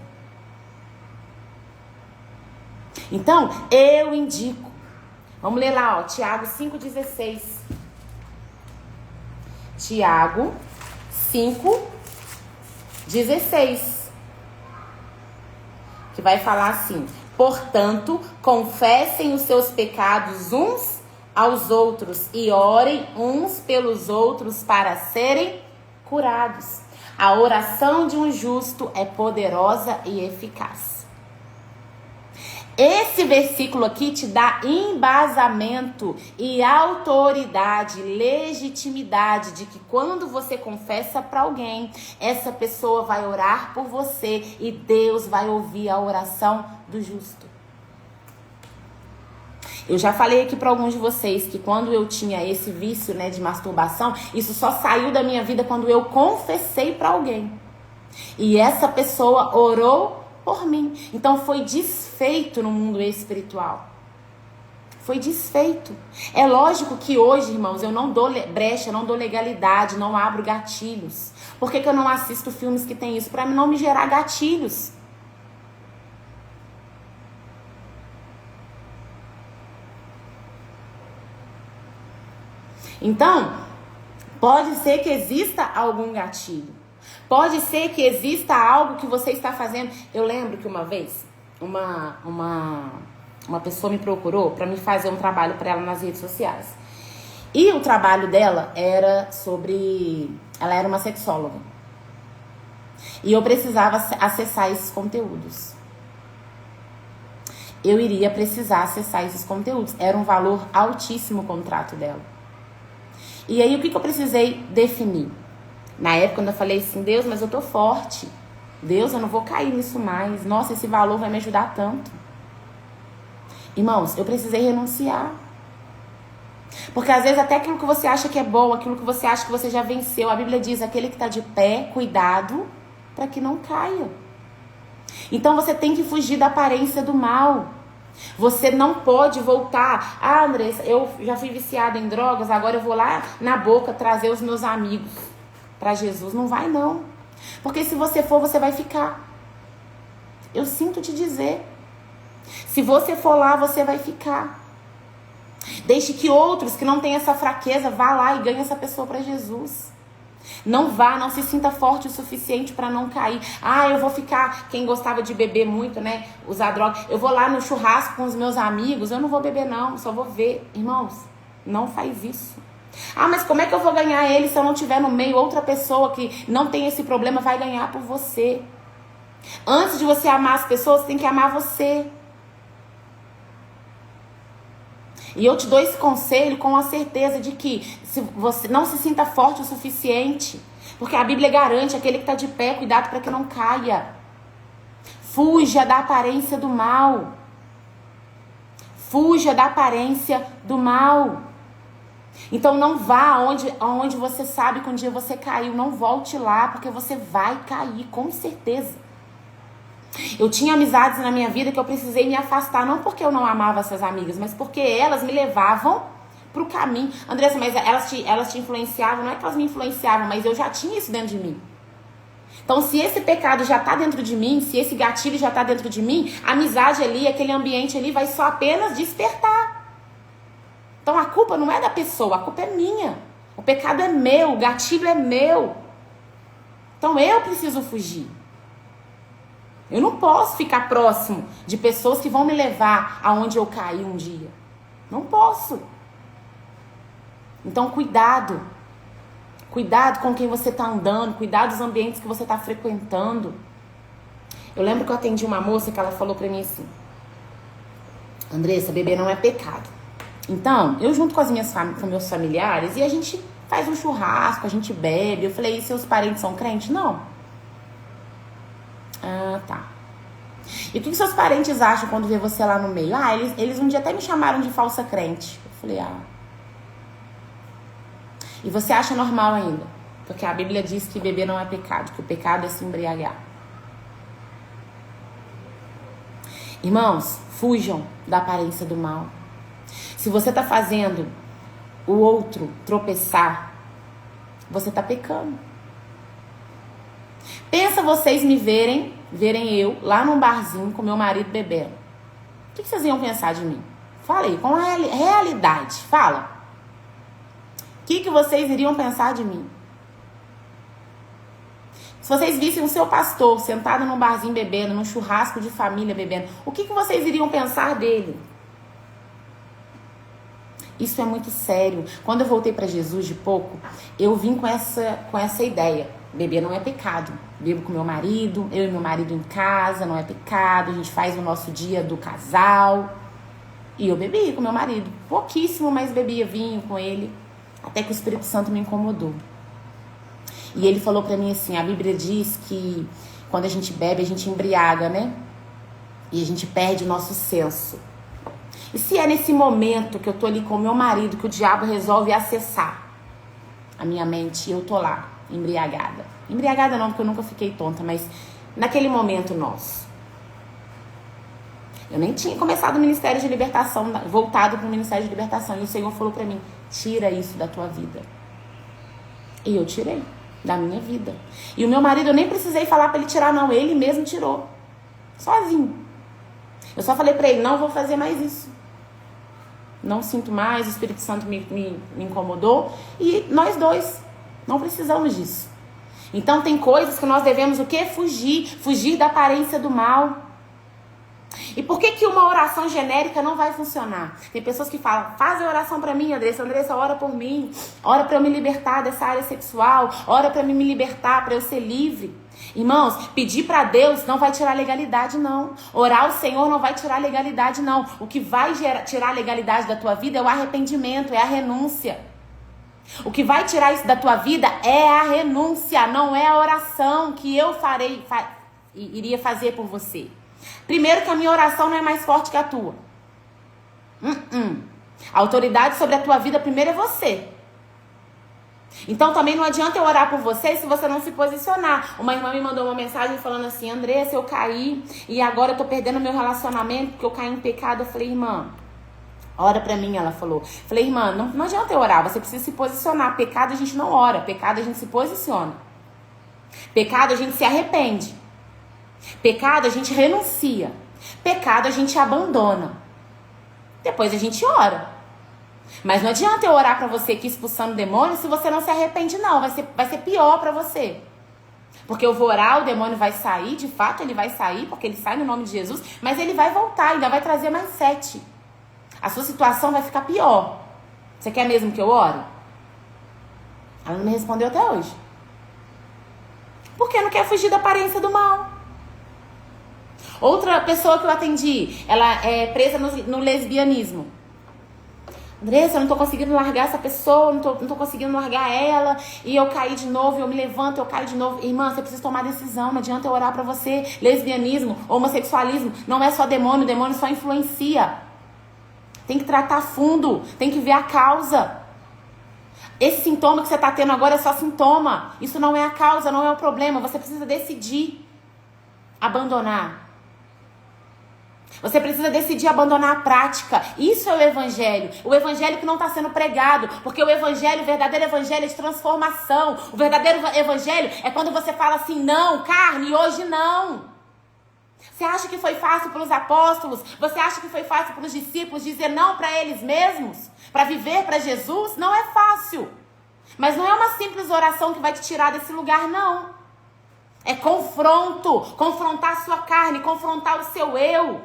Então, eu indico. Vamos ler lá, ó, Tiago 5,16. Tiago 5,16. Que vai falar assim: portanto, confessem os seus pecados uns aos outros e orem uns pelos outros para serem curados. A oração de um justo é poderosa e eficaz. Esse versículo aqui te dá embasamento e autoridade, legitimidade de que quando você confessa para alguém, essa pessoa vai orar por você e Deus vai ouvir a oração do justo. Eu já falei aqui para alguns de vocês que quando eu tinha esse vício, né, de masturbação, isso só saiu da minha vida quando eu confessei para alguém. E essa pessoa orou por mim. Então foi desfeito no mundo espiritual. Foi desfeito. É lógico que hoje, irmãos, eu não dou brecha, não dou legalidade, não abro gatilhos. Por que eu não assisto filmes que tem isso? Para não me gerar gatilhos. Então, pode ser que exista algum gatilho. Pode ser que exista algo que você está fazendo. Eu lembro que uma vez, uma pessoa me procurou para me fazer um trabalho para ela nas redes sociais. E o trabalho dela era sobre... Ela era uma sexóloga. E eu precisava acessar esses conteúdos. Eu iria precisar acessar esses conteúdos. Era um valor altíssimo o contrato dela. E aí, o que eu precisei definir? Na época, quando eu falei assim: Deus, mas eu tô forte. Deus, eu não vou cair nisso mais. Nossa, esse valor vai me ajudar tanto. Irmãos, eu precisei renunciar. Porque às vezes até aquilo que você acha que é bom, aquilo que você acha que você já venceu, a Bíblia diz: aquele que está de pé, cuidado para que não caia. Então você tem que fugir da aparência do mal. Você não pode voltar: ah, Andressa, eu já fui viciada em drogas, agora eu vou lá na boca trazer os meus amigos para Jesus. Não vai não. Porque se você for, você vai ficar. Eu sinto te dizer. Se você for lá, você vai ficar. Deixe que outros que não têm essa fraqueza vá lá e ganhe essa pessoa para Jesus. Não vá, não se sinta forte o suficiente para não cair. Ah, eu vou ficar, quem gostava de beber muito, né, usar droga, eu vou lá no churrasco com os meus amigos, eu não vou beber não, só vou ver. Irmãos, não faz isso. Ah, mas como é que eu vou ganhar ele se eu não tiver no meio outra pessoa que não tem esse problema vai ganhar por você? Antes de você amar as pessoas, você tem que amar você. E eu te dou esse conselho com a certeza de que se você não se sinta forte o suficiente. Porque a Bíblia garante, aquele que está de pé, cuidado para que não caia. Fuja da aparência do mal. Fuja da aparência do mal. Então não vá aonde você sabe que um dia você caiu. Não volte lá, porque você vai cair, com certeza. Eu tinha amizades na minha vida que eu precisei me afastar, não porque eu não amava essas amigas, mas porque elas me levavam pro caminho. Andressa, mas elas te influenciavam? Não é que elas me influenciavam, mas eu já tinha isso dentro de mim. Então, se esse pecado já tá dentro de mim, se esse gatilho já tá dentro de mim, a amizade ali, aquele ambiente ali vai só apenas despertar. Então, a culpa não é da pessoa, a culpa é minha. O pecado é meu, o gatilho é meu. Então, eu preciso fugir. Eu não posso ficar próximo de pessoas que vão me levar aonde eu caí um dia. Não posso. Então, cuidado. Cuidado com quem você está andando. Cuidado dos ambientes que você está frequentando. Eu lembro que eu atendi uma moça que ela falou pra mim assim: Andressa, beber não é pecado. Então, eu junto com com meus familiares, e a gente faz um churrasco, a gente bebe. Eu falei, e seus parentes são crentes? Não. Ah, tá. E o que seus parentes acham quando vê você lá no meio? Ah, eles um dia até me chamaram de falsa crente. Eu falei, ah. E você acha normal ainda? Porque a Bíblia diz que beber não é pecado, que o pecado é se embriagar. Irmãos, fujam da aparência do mal. Se você tá fazendo o outro tropeçar, você tá pecando. Pensa vocês me verem eu lá num barzinho com meu marido bebendo. O que vocês iam pensar de mim? Fala aí, com a realidade. Fala. O que vocês iriam pensar de mim? Se vocês vissem o seu pastor sentado num barzinho bebendo, num churrasco de família bebendo, o que vocês iriam pensar dele? Isso é muito sério. Quando eu voltei para Jesus de pouco, eu vim com essa ideia. Beber não é pecado. Bebo com meu marido, eu e meu marido em casa, não é pecado. A gente faz o nosso dia do casal. E eu bebi com meu marido. Pouquíssimo, mas bebia vinho com ele. Até que o Espírito Santo me incomodou. E ele falou pra mim assim, a Bíblia diz que quando a gente bebe, a gente embriaga, né? E a gente perde o nosso senso. E se é nesse momento que eu tô ali com o meu marido, que o diabo resolve acessar a minha mente, e eu tô lá, embriagada. Embriagada não, porque eu nunca fiquei tonta, mas naquele momento nosso. Eu nem tinha começado o Ministério de Libertação, voltado para o Ministério de Libertação. E o Senhor falou pra mim, tira isso da tua vida. E eu tirei da minha vida. E o meu marido, eu nem precisei falar pra ele tirar, não. Ele mesmo tirou. Sozinho. Eu só falei pra ele, não vou fazer mais isso. Não sinto mais, o Espírito Santo me incomodou. E nós dois não precisamos disso. Então tem coisas que nós devemos o quê? Fugir da aparência do mal. E por que uma oração genérica não vai funcionar? Tem pessoas que falam, faz a oração pra mim, Andressa, ora por mim, ora pra eu me libertar dessa área sexual, ora pra me libertar, pra eu ser livre. Irmãos, pedir pra Deus não vai tirar legalidade, não. Orar ao Senhor não vai tirar legalidade, não. O que vai tirar a legalidade da tua vida é o arrependimento, é a renúncia. O que vai tirar isso da tua vida é a renúncia, não é a oração que eu iria fazer por você. Primeiro que a minha oração não é mais forte que a tua. A autoridade sobre a tua vida primeiro é você. Então também não adianta eu orar por você se você não se posicionar. Uma irmã me mandou uma mensagem falando assim, Andressa, eu caí e agora eu tô perdendo meu relacionamento porque eu caí em pecado. Eu falei, irmã, ora pra mim, ela falou. Falei, irmã, não adianta eu orar, você precisa se posicionar. Pecado a gente não ora, pecado a gente se posiciona. Pecado a gente se arrepende. Pecado a gente renuncia. Pecado a gente abandona. Depois a gente ora. Mas não adianta eu orar pra você aqui expulsando demônio se você não se arrepende, não. Vai ser pior pra você. Porque eu vou orar, o demônio vai sair. De fato ele vai sair, porque ele sai no nome de Jesus. Mas ele vai voltar, ainda vai trazer mais 7. A sua situação vai ficar pior. Você quer mesmo que eu ore? Ela não me respondeu até hoje. Porque não quer fugir da aparência do mal. Outra pessoa que eu atendi, ela é presa no lesbianismo. Andressa, eu não tô conseguindo largar essa pessoa, não tô conseguindo largar ela, e eu caí de novo, eu me levanto, eu caio de novo. Irmã, você precisa tomar decisão, não adianta eu orar pra você. Lesbianismo, homossexualismo, não é só demônio, o demônio só influencia. Tem que tratar a fundo, tem que ver a causa. Esse sintoma que você tá tendo agora é só sintoma. Isso não é a causa, não é o problema. Você precisa decidir abandonar. Você precisa decidir abandonar a prática. Isso é o evangelho. O evangelho que não está sendo pregado. Porque o evangelho, o verdadeiro evangelho é de transformação. O verdadeiro evangelho é quando você fala assim, não, carne, hoje não. Você acha que foi fácil para os apóstolos? Você acha que foi fácil para os discípulos dizer não para eles mesmos? Para viver para Jesus? Não é fácil. Mas não é uma simples oração que vai te tirar desse lugar, não. É confronto. Confrontar a sua carne, confrontar o seu eu.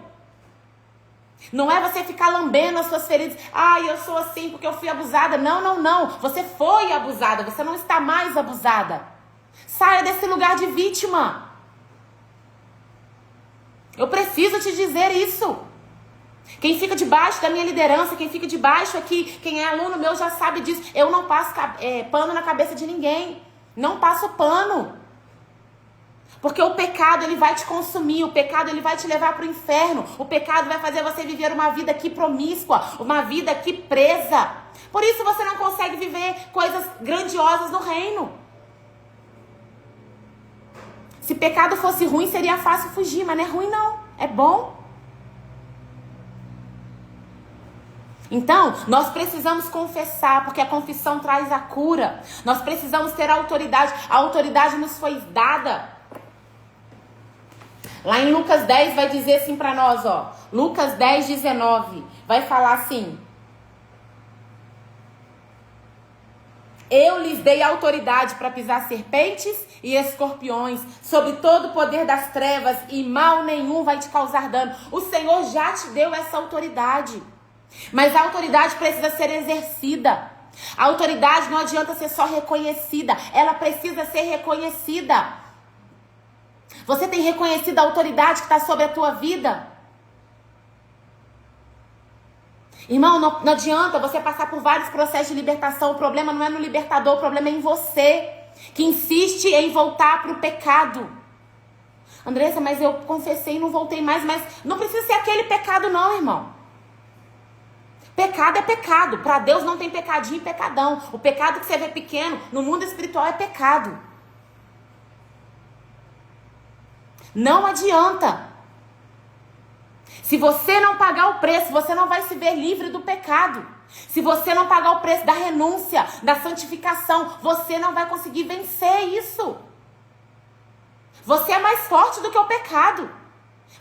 Não é você ficar lambendo as suas feridas. Ai, eu sou assim porque eu fui abusada. Não, não, não. Você foi abusada. Você não está mais abusada. Saia desse lugar de vítima. Eu preciso te dizer isso. Quem fica debaixo da minha liderança, quem fica debaixo aqui, quem é aluno meu já sabe disso. Eu não passo pano na cabeça de ninguém. Não passo pano. Porque o pecado, ele vai te consumir. O pecado, ele vai te levar para o inferno. O pecado vai fazer você viver uma vida aqui promíscua. Uma vida aqui presa. Por isso você não consegue viver coisas grandiosas no reino. Se pecado fosse ruim, seria fácil fugir. Mas não é ruim, não. É bom. Então, nós precisamos confessar, porque a confissão traz a cura. Nós precisamos ter autoridade. A autoridade nos foi dada. Lá em Lucas 10 vai dizer assim para nós, ó. Lucas 10, 19. Vai falar assim. Eu lhes dei autoridade para pisar serpentes e escorpiões, sobre todo o poder das trevas, e mal nenhum vai te causar dano. O Senhor já te deu essa autoridade. Mas a autoridade precisa ser exercida. A autoridade não adianta ser só reconhecida. Ela precisa ser reconhecida. Você tem reconhecido a autoridade que está sobre a tua vida? Irmão, não adianta você passar por vários processos de libertação. O problema não é no libertador, o problema é em você, que insiste em voltar para o pecado. Andressa, mas eu confessei e não voltei mais. Mas não precisa ser aquele pecado não, irmão. Pecado é pecado. Para Deus não tem pecadinho e pecadão. O pecado que você vê pequeno no mundo espiritual é pecado. Não adianta. Se você não pagar o preço, você não vai se ver livre do pecado. Se você não pagar o preço da renúncia, da santificação, você não vai conseguir vencer isso. Você é mais forte do que o pecado.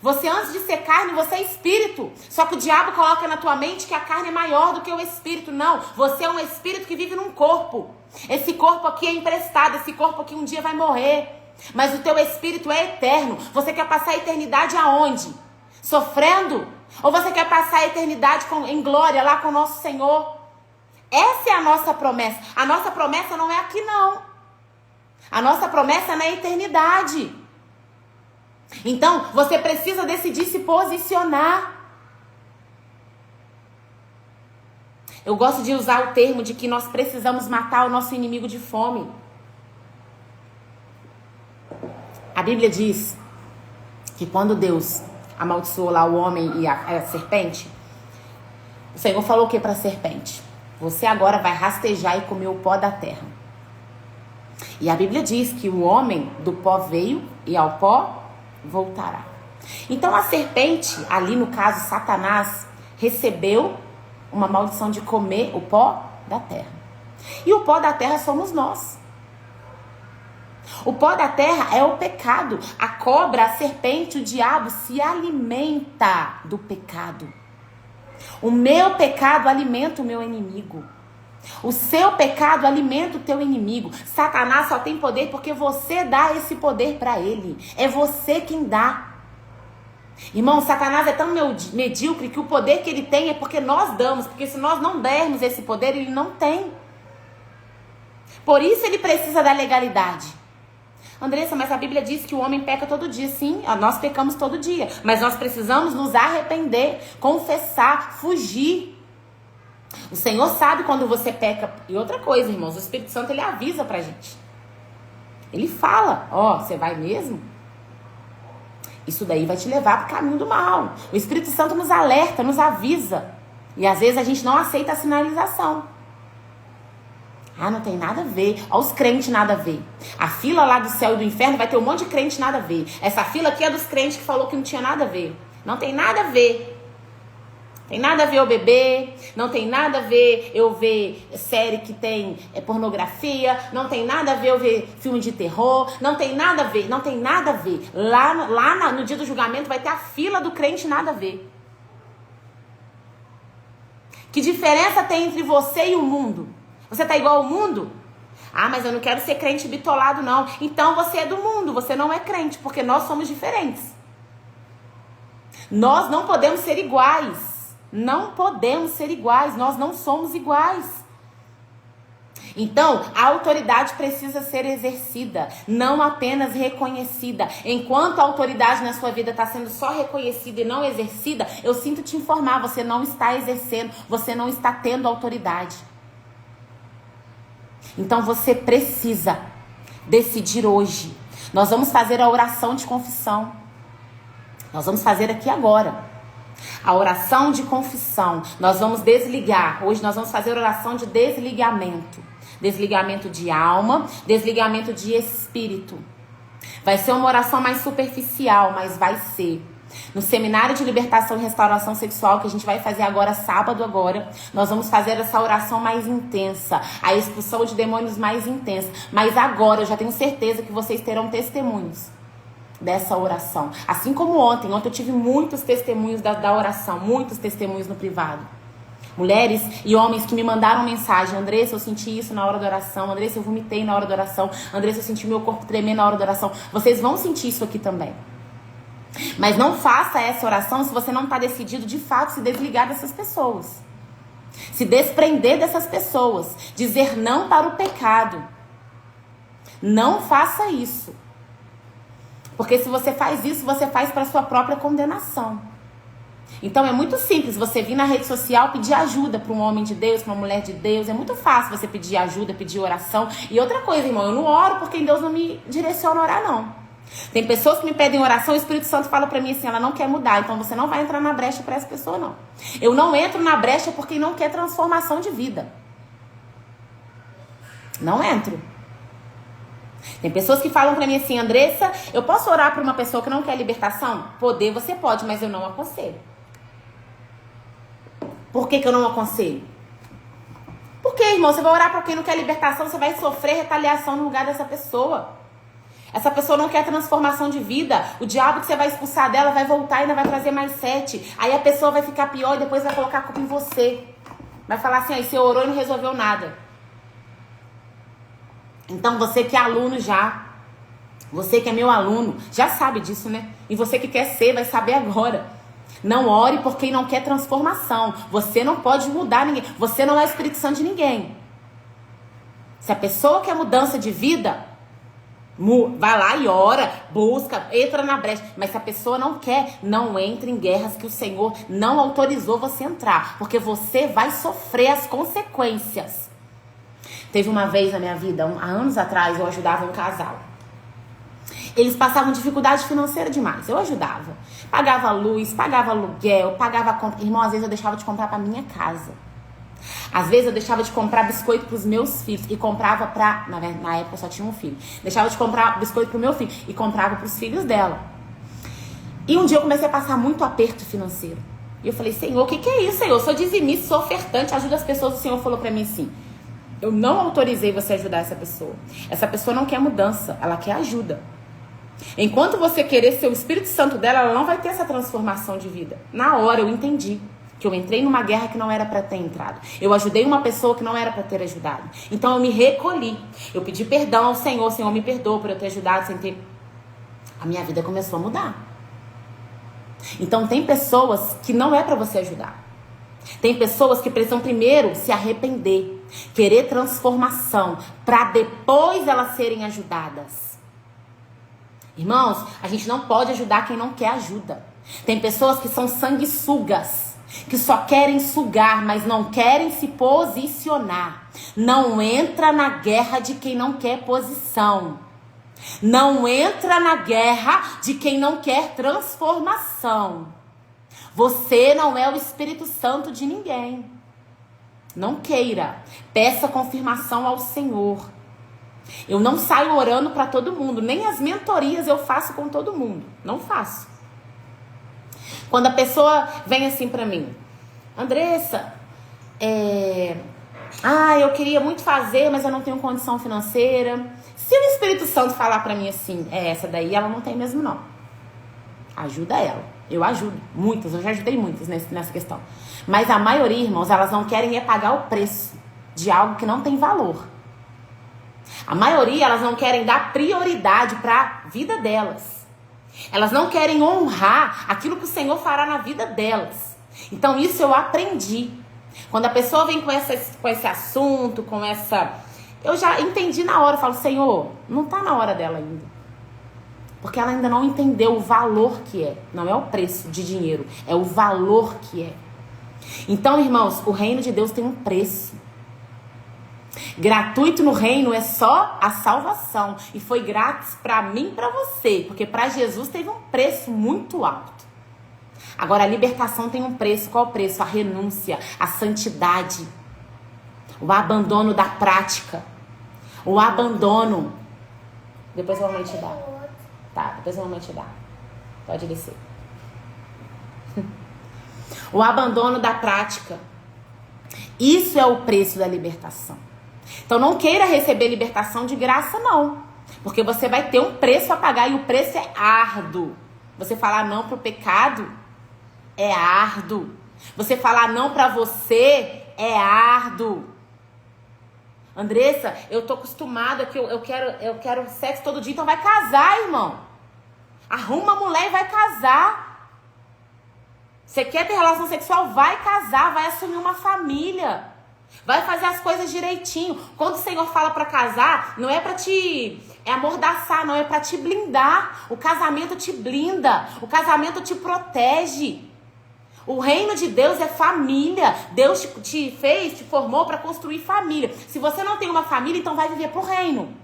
Você, antes de ser carne, você é espírito. Só que o diabo coloca na tua mente que a carne é maior do que o espírito. Não, você é um espírito que vive num corpo. Esse corpo aqui é emprestado, esse corpo aqui um dia vai morrer. Mas o teu espírito é eterno. Você quer passar a eternidade aonde? Sofrendo? Ou você quer passar a eternidade em glória lá com o nosso Senhor? Essa é a nossa promessa. A nossa promessa não é aqui não. A nossa promessa é na eternidade. Então, você precisa decidir se posicionar. Eu gosto de usar o termo de que nós precisamos matar o nosso inimigo de fome. A Bíblia diz que quando Deus amaldiçoou lá o homem e a serpente, o Senhor falou o que para a serpente? Você agora vai rastejar e comer o pó da terra. E a Bíblia diz que o homem do pó veio e ao pó voltará. Então a serpente, ali no caso Satanás, recebeu uma maldição de comer o pó da terra. E o pó da terra somos nós. O pó da terra é o pecado. A cobra, a serpente, o diabo se alimenta do pecado. O meu pecado alimenta o meu inimigo. O seu pecado alimenta o teu inimigo. Satanás só tem poder porque você dá esse poder para ele. É você quem dá. Irmão, Satanás é tão medíocre que o poder que ele tem é porque nós damos. Porque se nós não dermos esse poder, ele não tem. Por isso ele precisa da legalidade. Andressa, mas a Bíblia diz que o homem peca todo dia. Sim, nós pecamos todo dia. Mas nós precisamos nos arrepender, confessar, fugir. O Senhor sabe quando você peca. E outra coisa, irmãos, o Espírito Santo, ele avisa pra gente. Ele fala, ó, você vai mesmo? Isso daí vai te levar pro caminho do mal. O Espírito Santo nos alerta, nos avisa. E às vezes a gente não aceita a sinalização. Ah, não tem nada a ver. Olha os crentes nada a ver. A fila lá do céu e do inferno vai ter um monte de crente nada a ver. Essa fila aqui é dos crentes que falou que não tinha nada a ver. Não tem nada a ver. Tem nada a ver eu beber, não tem nada a ver eu ver série que tem pornografia, não tem nada a ver eu ver filme de terror, não tem nada a ver, não tem nada a ver. Lá no dia do julgamento vai ter a fila do crente nada a ver. Que diferença tem entre você e o mundo? Você tá igual ao mundo? Ah, mas eu não quero ser crente bitolado não. Então você é do mundo, você não é crente, porque nós somos diferentes. Nós não podemos ser iguais. Não podemos ser iguais, nós não somos iguais. Então, a autoridade precisa ser exercida, não apenas reconhecida. Enquanto a autoridade na sua vida está sendo só reconhecida e não exercida, eu sinto te informar, você não está exercendo, você não está tendo autoridade. Então, você precisa decidir hoje. Nós vamos fazer a oração de confissão. Nós vamos fazer aqui agora. A oração de confissão. Nós vamos desligar. Hoje nós vamos fazer oração de desligamento. Desligamento de alma, desligamento de espírito. Vai ser uma oração mais superficial, mas vai ser. No seminário de libertação e restauração sexual, que a gente vai fazer agora, sábado agora, nós vamos fazer essa oração mais intensa. A expulsão de demônios mais intensa. Mas agora eu já tenho certeza que vocês terão testemunhos dessa oração. Assim como ontem eu tive muitos testemunhos da oração, muitos testemunhos no privado. Mulheres e homens que me mandaram mensagem: Andressa, eu senti isso na hora da oração. Andressa, eu vomitei na hora da oração. Andressa, eu senti meu corpo tremer na hora da oração. Vocês vão sentir isso aqui também. Mas não faça essa oração se você não está decidido de fato se desligar dessas pessoas. Se desprender dessas pessoas. Dizer não para o pecado. Não faça isso. Porque se você faz isso, você faz para sua própria condenação. Então é muito simples você vir na rede social pedir ajuda para um homem de Deus, para uma mulher de Deus. É muito fácil você pedir ajuda, pedir oração. E outra coisa, irmão, eu não oro porque Deus não me direciona a orar, não. Tem pessoas que me pedem oração e o Espírito Santo fala para mim assim, ela não quer mudar. Então você não vai entrar na brecha para essa pessoa, não. Eu não entro na brecha porque não quer transformação de vida. Não entro. Tem pessoas que falam pra mim assim, Andressa, eu posso orar pra uma pessoa que não quer libertação? Poder, você pode, mas eu não aconselho. Por que eu não aconselho? Porque, irmão, você vai orar pra quem não quer libertação, você vai sofrer retaliação no lugar dessa pessoa. Essa pessoa não quer transformação de vida. O diabo que você vai expulsar dela vai voltar e ainda vai trazer mais 7. Aí a pessoa vai ficar pior e depois vai colocar a culpa em você. Vai falar assim, aí você orou e não resolveu nada. Então você que é aluno já, você que é meu aluno, já sabe disso, né? E você que quer ser, vai saber agora. Não ore por quem não quer transformação. Você não pode mudar ninguém. Você não é o Espírito Santo de ninguém. Se a pessoa quer mudança de vida, vai lá e ora, busca, entra na brecha. Mas se a pessoa não quer, não entre em guerras que o Senhor não autorizou você entrar. Porque você vai sofrer as consequências. Teve uma vez na minha vida, há anos atrás, eu ajudava um casal. Eles passavam dificuldade financeira demais. Eu ajudava. Pagava luz, pagava aluguel, pagava compra. Irmão, às vezes eu deixava de comprar pra minha casa. Às vezes eu deixava de comprar biscoito pros meus filhos e comprava pra... Na época eu só tinha um filho. Deixava de comprar biscoito pro meu filho e comprava pros filhos dela. E um dia eu comecei a passar muito aperto financeiro. E eu falei, Senhor, o que é isso, Senhor? Eu sou dizimista, sou ofertante, ajuda as pessoas. O Senhor falou pra mim assim, eu não autorizei você a ajudar essa pessoa. Essa pessoa não quer mudança, ela quer ajuda. Enquanto você querer ser o Espírito Santo dela, ela não vai ter essa transformação de vida. Na hora eu entendi que eu entrei numa guerra que não era para ter entrado. Eu ajudei uma pessoa que não era para ter ajudado. Então eu me recolhi. Eu pedi perdão ao Senhor. Senhor, me perdoa por eu ter ajudado sem ter... A minha vida começou a mudar. Então tem pessoas que não é para você ajudar. Tem pessoas que precisam primeiro se arrepender, querer transformação, para depois elas serem ajudadas. Irmãos, a gente não pode ajudar quem não quer ajuda. Tem pessoas que são sanguessugas. que só querem sugar, mas não querem se posicionar. Não entra na guerra de quem não quer posição. Não entra na guerra de quem não quer transformação. Você não é o Espírito Santo de ninguém. Não queira. Peça confirmação ao Senhor. Eu não saio orando para todo mundo. Nem as mentorias eu faço com todo mundo. Não faço. Quando a pessoa vem assim para mim, Andressa, eu queria muito fazer, mas eu não tenho condição financeira. Se o Espírito Santo falar para mim assim, essa daí, ela não tem mesmo não. Ajuda ela. Eu ajudo. Muitas, eu já ajudei muitas nessa questão. Mas a maioria, irmãos, elas não querem pagar o preço de algo que não tem valor. A maioria, elas não querem dar prioridade para a vida delas. Elas não querem honrar aquilo que o Senhor fará na vida delas. Então isso eu aprendi. Quando a pessoa vem com esse assunto, eu já entendi na hora. Eu falo, Senhor, não está na hora dela ainda. Porque ela ainda não entendeu o valor que é. Não é o preço de dinheiro, é o valor que é. Então, irmãos, o reino de Deus tem um preço. Gratuito no reino é só a salvação. E foi grátis para mim e para você. Porque para Jesus teve um preço muito alto. Agora a libertação tem um preço. Qual o preço? A renúncia, a santidade. O abandono da prática. O abandono. Depois a mamãe te dá. Tá, depois a mamãe te dá. Pode descer. O abandono da prática. Isso é o preço da libertação. Então não queira receber libertação de graça, não. Porque você vai ter um preço a pagar e o preço é árduo. Você falar não pro pecado é árduo. Você falar não pra você é árduo. Andressa, eu tô acostumada que eu quero sexo todo dia, então vai casar, irmão. Arruma uma mulher e vai casar. Você quer ter relação sexual? Vai casar, vai assumir uma família. Vai fazer as coisas direitinho. Quando o Senhor fala pra casar, não é pra te amordaçar, não, é pra te blindar. O casamento te blinda, o casamento te protege. O reino de Deus é família. Deus te formou pra construir família. Se você não tem uma família, então vai viver pro reino.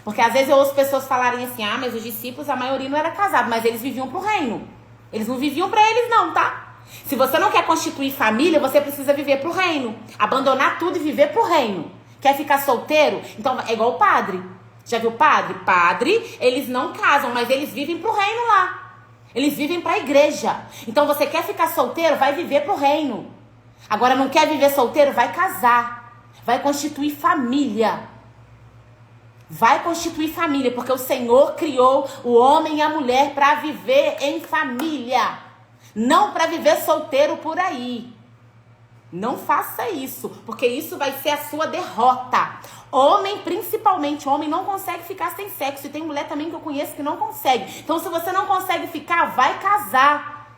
Porque às vezes eu ouço pessoas falarem assim, mas os discípulos, a maioria não era casado, mas eles viviam pro reino. Eles não viviam pra eles não, tá? Se você não quer constituir família, você precisa viver pro reino. Abandonar tudo e viver pro reino. Quer ficar solteiro? Então é igual o padre. Já viu o padre? Padre, eles não casam, mas eles vivem pro reino lá. Eles vivem pra igreja. Então você quer ficar solteiro? Vai viver pro reino. Agora não quer viver solteiro? Vai casar. Vai constituir família. Vai constituir família, porque o Senhor criou o homem e a mulher para viver em família. Não para viver solteiro por aí. Não faça isso, porque isso vai ser a sua derrota. Homem, principalmente, homem não consegue ficar sem sexo. E tem mulher também que eu conheço que não consegue. Então, se você não consegue ficar, vai casar.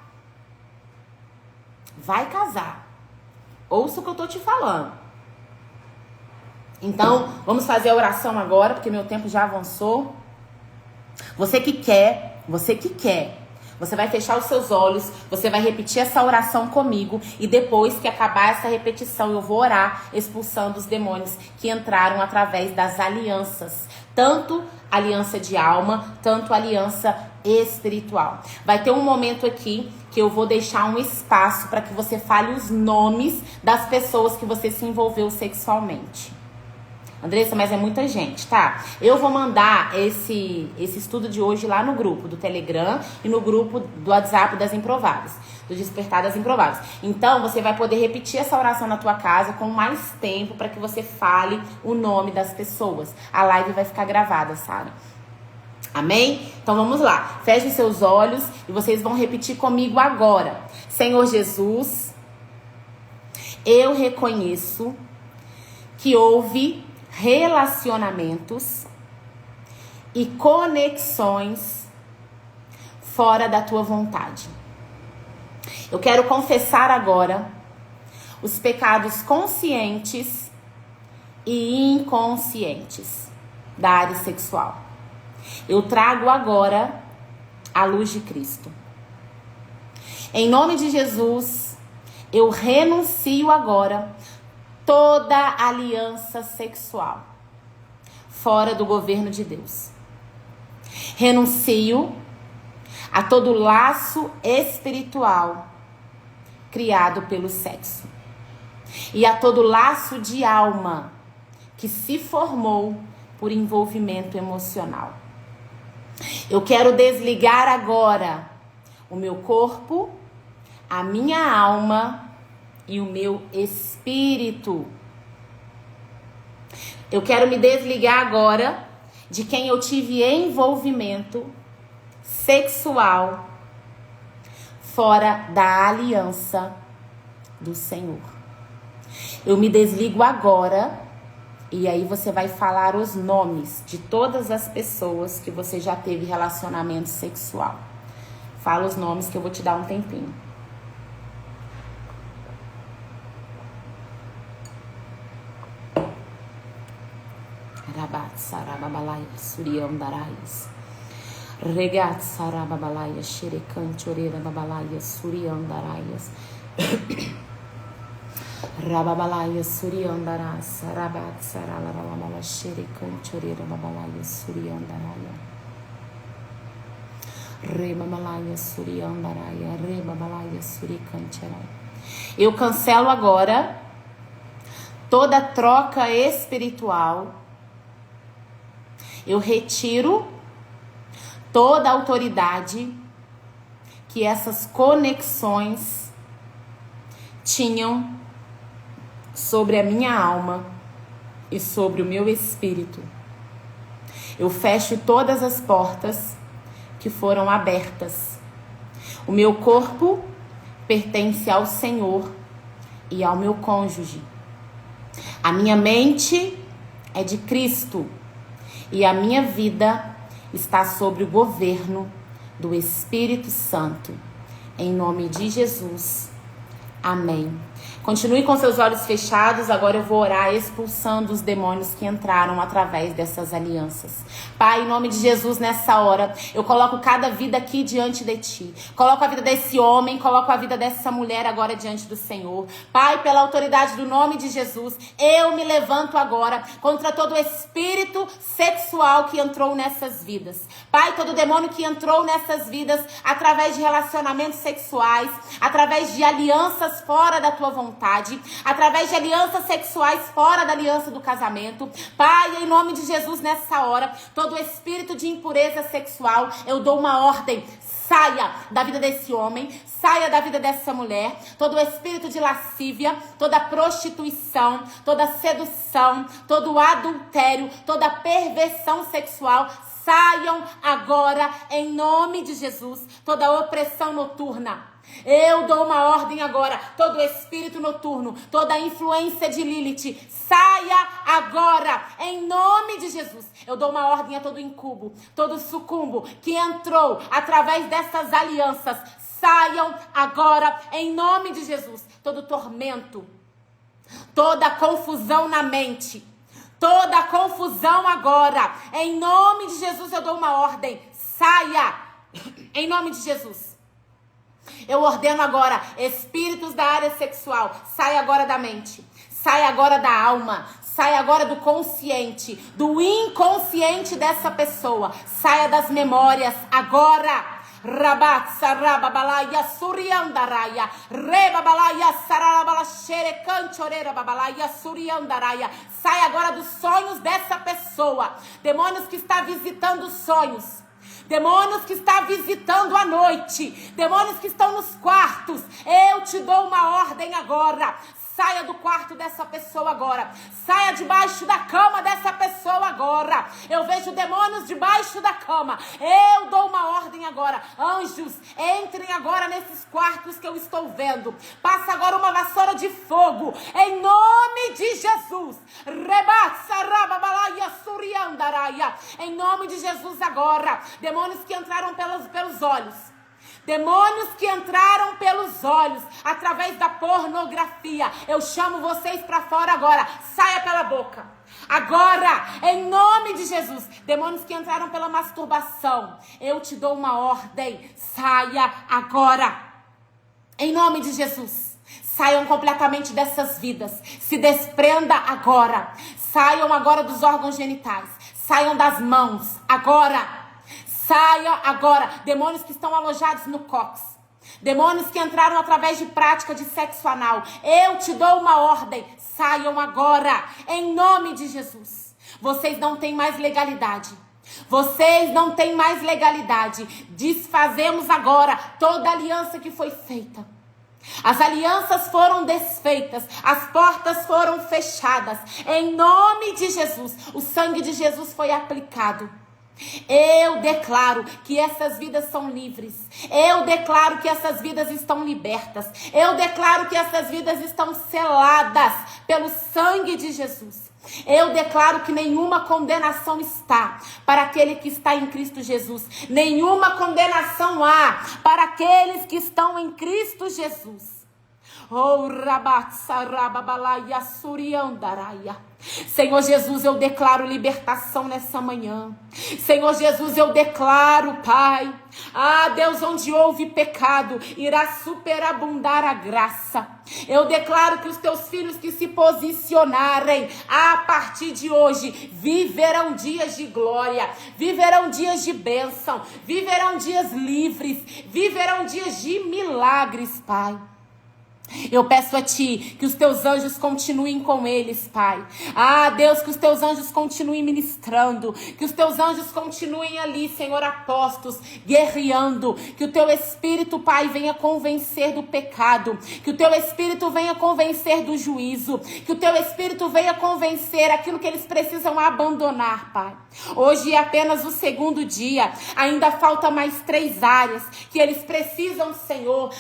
Vai casar. Ouça o que eu tô te falando. Então, vamos fazer a oração agora, porque meu tempo já avançou. Você que quer, você vai fechar os seus olhos, você vai repetir essa oração comigo e depois que acabar essa repetição, eu vou orar expulsando os demônios que entraram através das alianças. Tanto aliança de alma, tanto aliança espiritual. Vai ter um momento aqui que eu vou deixar um espaço para que você fale os nomes das pessoas que você se envolveu sexualmente. Andressa, mas é muita gente, tá? Eu vou mandar esse estudo de hoje lá no grupo do Telegram e no grupo do WhatsApp das Improváveis, do Despertar das Improváveis. Então, você vai poder repetir essa oração na tua casa com mais tempo para que você fale o nome das pessoas. A live vai ficar gravada, sabe? Amém? Então, vamos lá. Fechem seus olhos e vocês vão repetir comigo agora. Senhor Jesus, eu reconheço que houve relacionamentos e conexões fora da tua vontade. Eu quero confessar agora os pecados conscientes e inconscientes da área sexual. Eu trago agora a luz de Cristo. Em nome de Jesus, Eu renuncio agora toda aliança sexual fora do governo de Deus. Renuncio a todo laço espiritual criado pelo sexo e a todo laço de alma que se formou por envolvimento emocional. Eu quero desligar agora o meu corpo, a minha alma e o meu espírito. Eu quero me desligar agora de quem eu tive envolvimento sexual fora da aliança do Senhor. Eu me desligo agora e aí você vai falar os nomes de todas as pessoas que você já teve relacionamento sexual. Fala os nomes que eu vou te dar um tempinho. Rabat sarababalaya suriandaraias. Regat sarababalaya xerecante orera babalaya suriandaraias. Rababalaya suriandarás. Sarabat saralabalaya xerecante orera babalaya suriandaraia. Rebabalaya suriandaraia. Rebabalaya suricante. Eu cancelo agora toda troca espiritual. Eu retiro toda a autoridade que essas conexões tinham sobre a minha alma e sobre o meu espírito. Eu fecho todas as portas que foram abertas. O meu corpo pertence ao Senhor e ao meu cônjuge. A minha mente é de Cristo. E a minha vida está sob o governo do Espírito Santo. Em nome de Jesus. Amém. Continue com seus olhos fechados. Agora eu vou orar expulsando os demônios que entraram através dessas alianças. Pai, em nome de Jesus, nessa hora, eu coloco cada vida aqui diante de Ti. Coloco a vida desse homem, coloco a vida dessa mulher agora diante do Senhor. Pai, pela autoridade do nome de Jesus, eu me levanto agora contra todo espírito sexual que entrou nessas vidas. Pai, todo demônio que entrou nessas vidas através de relacionamentos sexuais, através de alianças fora da Tua vontade, através de alianças sexuais fora da aliança do casamento. Pai, em nome de Jesus, nessa hora, todo espírito de impureza sexual, eu dou uma ordem: saia da vida desse homem, saia da vida dessa mulher. Todo espírito de lascívia, toda prostituição, toda sedução, todo adultério, toda perversão sexual, saiam agora em nome de Jesus. Toda opressão noturna, eu dou uma ordem agora. Todo espírito noturno, toda influência de Lilith, saia agora em nome de Jesus. Eu dou uma ordem a todo incubo, todo sucumbo que entrou através dessas alianças, saiam agora em nome de Jesus. Todo tormento, toda confusão na mente, toda confusão agora, em nome de Jesus eu dou uma ordem: saia em nome de Jesus. Eu ordeno agora, espíritos da área sexual, sai agora da mente, sai agora da alma, sai agora do consciente, do inconsciente dessa pessoa, saia das memórias agora. Rabat sarababalaya suriandaraia, rebabalaya sarabala xerecante orera babalaya suriandaraia. Sai agora dos sonhos dessa pessoa. Demônios que está visitando sonhos, demônios que está visitando à noite, demônios que estão nos quartos, eu te dou uma ordem agora. Saia do quarto dessa pessoa agora. Saia debaixo da cama dessa pessoa agora. Eu vejo demônios debaixo da cama. Eu dou uma ordem agora. Anjos, entrem agora nesses quartos que eu estou vendo. Passa agora uma vassoura de fogo. Em nome de Jesus. Em nome de Jesus agora. Demônios que entraram pelos olhos. Demônios que entraram pelos olhos, através da pornografia. Eu chamo vocês para fora agora. Saia pela boca. Agora, em nome de Jesus. Demônios que entraram pela masturbação. Eu te dou uma ordem. Saia agora. Em nome de Jesus. Saiam completamente dessas vidas. Se desprenda agora. Saiam agora dos órgãos genitais. Saiam das mãos. Agora. Saia agora. Demônios que estão alojados no cóccix. Demônios que entraram através de prática de sexo anal. Eu te dou uma ordem. Saiam agora. Em nome de Jesus. Vocês não têm mais legalidade. Vocês não têm mais legalidade. Desfazemos agora toda aliança que foi feita. As alianças foram desfeitas, as portas foram fechadas. Em nome de Jesus, o sangue de Jesus foi aplicado. Eu declaro que essas vidas são livres. Eu declaro que essas vidas estão libertas. Eu declaro que essas vidas estão seladas pelo sangue de Jesus. Eu declaro que nenhuma condenação está para aquele que está em Cristo Jesus. Nenhuma condenação há para aqueles que estão em Cristo Jesus. Senhor Jesus, eu declaro libertação nessa manhã. Senhor Jesus, eu declaro, Pai, Deus, onde houve pecado, irá superabundar a graça. Eu declaro que os teus filhos que se posicionarem a partir de hoje viverão dias de glória, viverão dias de bênção, viverão dias livres, viverão dias de milagres, Pai. Eu peço a Ti que os Teus anjos continuem com eles, Pai. Deus, que os Teus anjos continuem ministrando, que os Teus anjos continuem ali, Senhor, apostos, guerreando, que o Teu Espírito, Pai, venha convencer do pecado, que o Teu Espírito venha convencer do juízo, que o Teu Espírito venha convencer aquilo que eles precisam abandonar, Pai. Hoje é apenas o segundo dia, ainda falta mais 3 áreas que eles precisam, Senhor,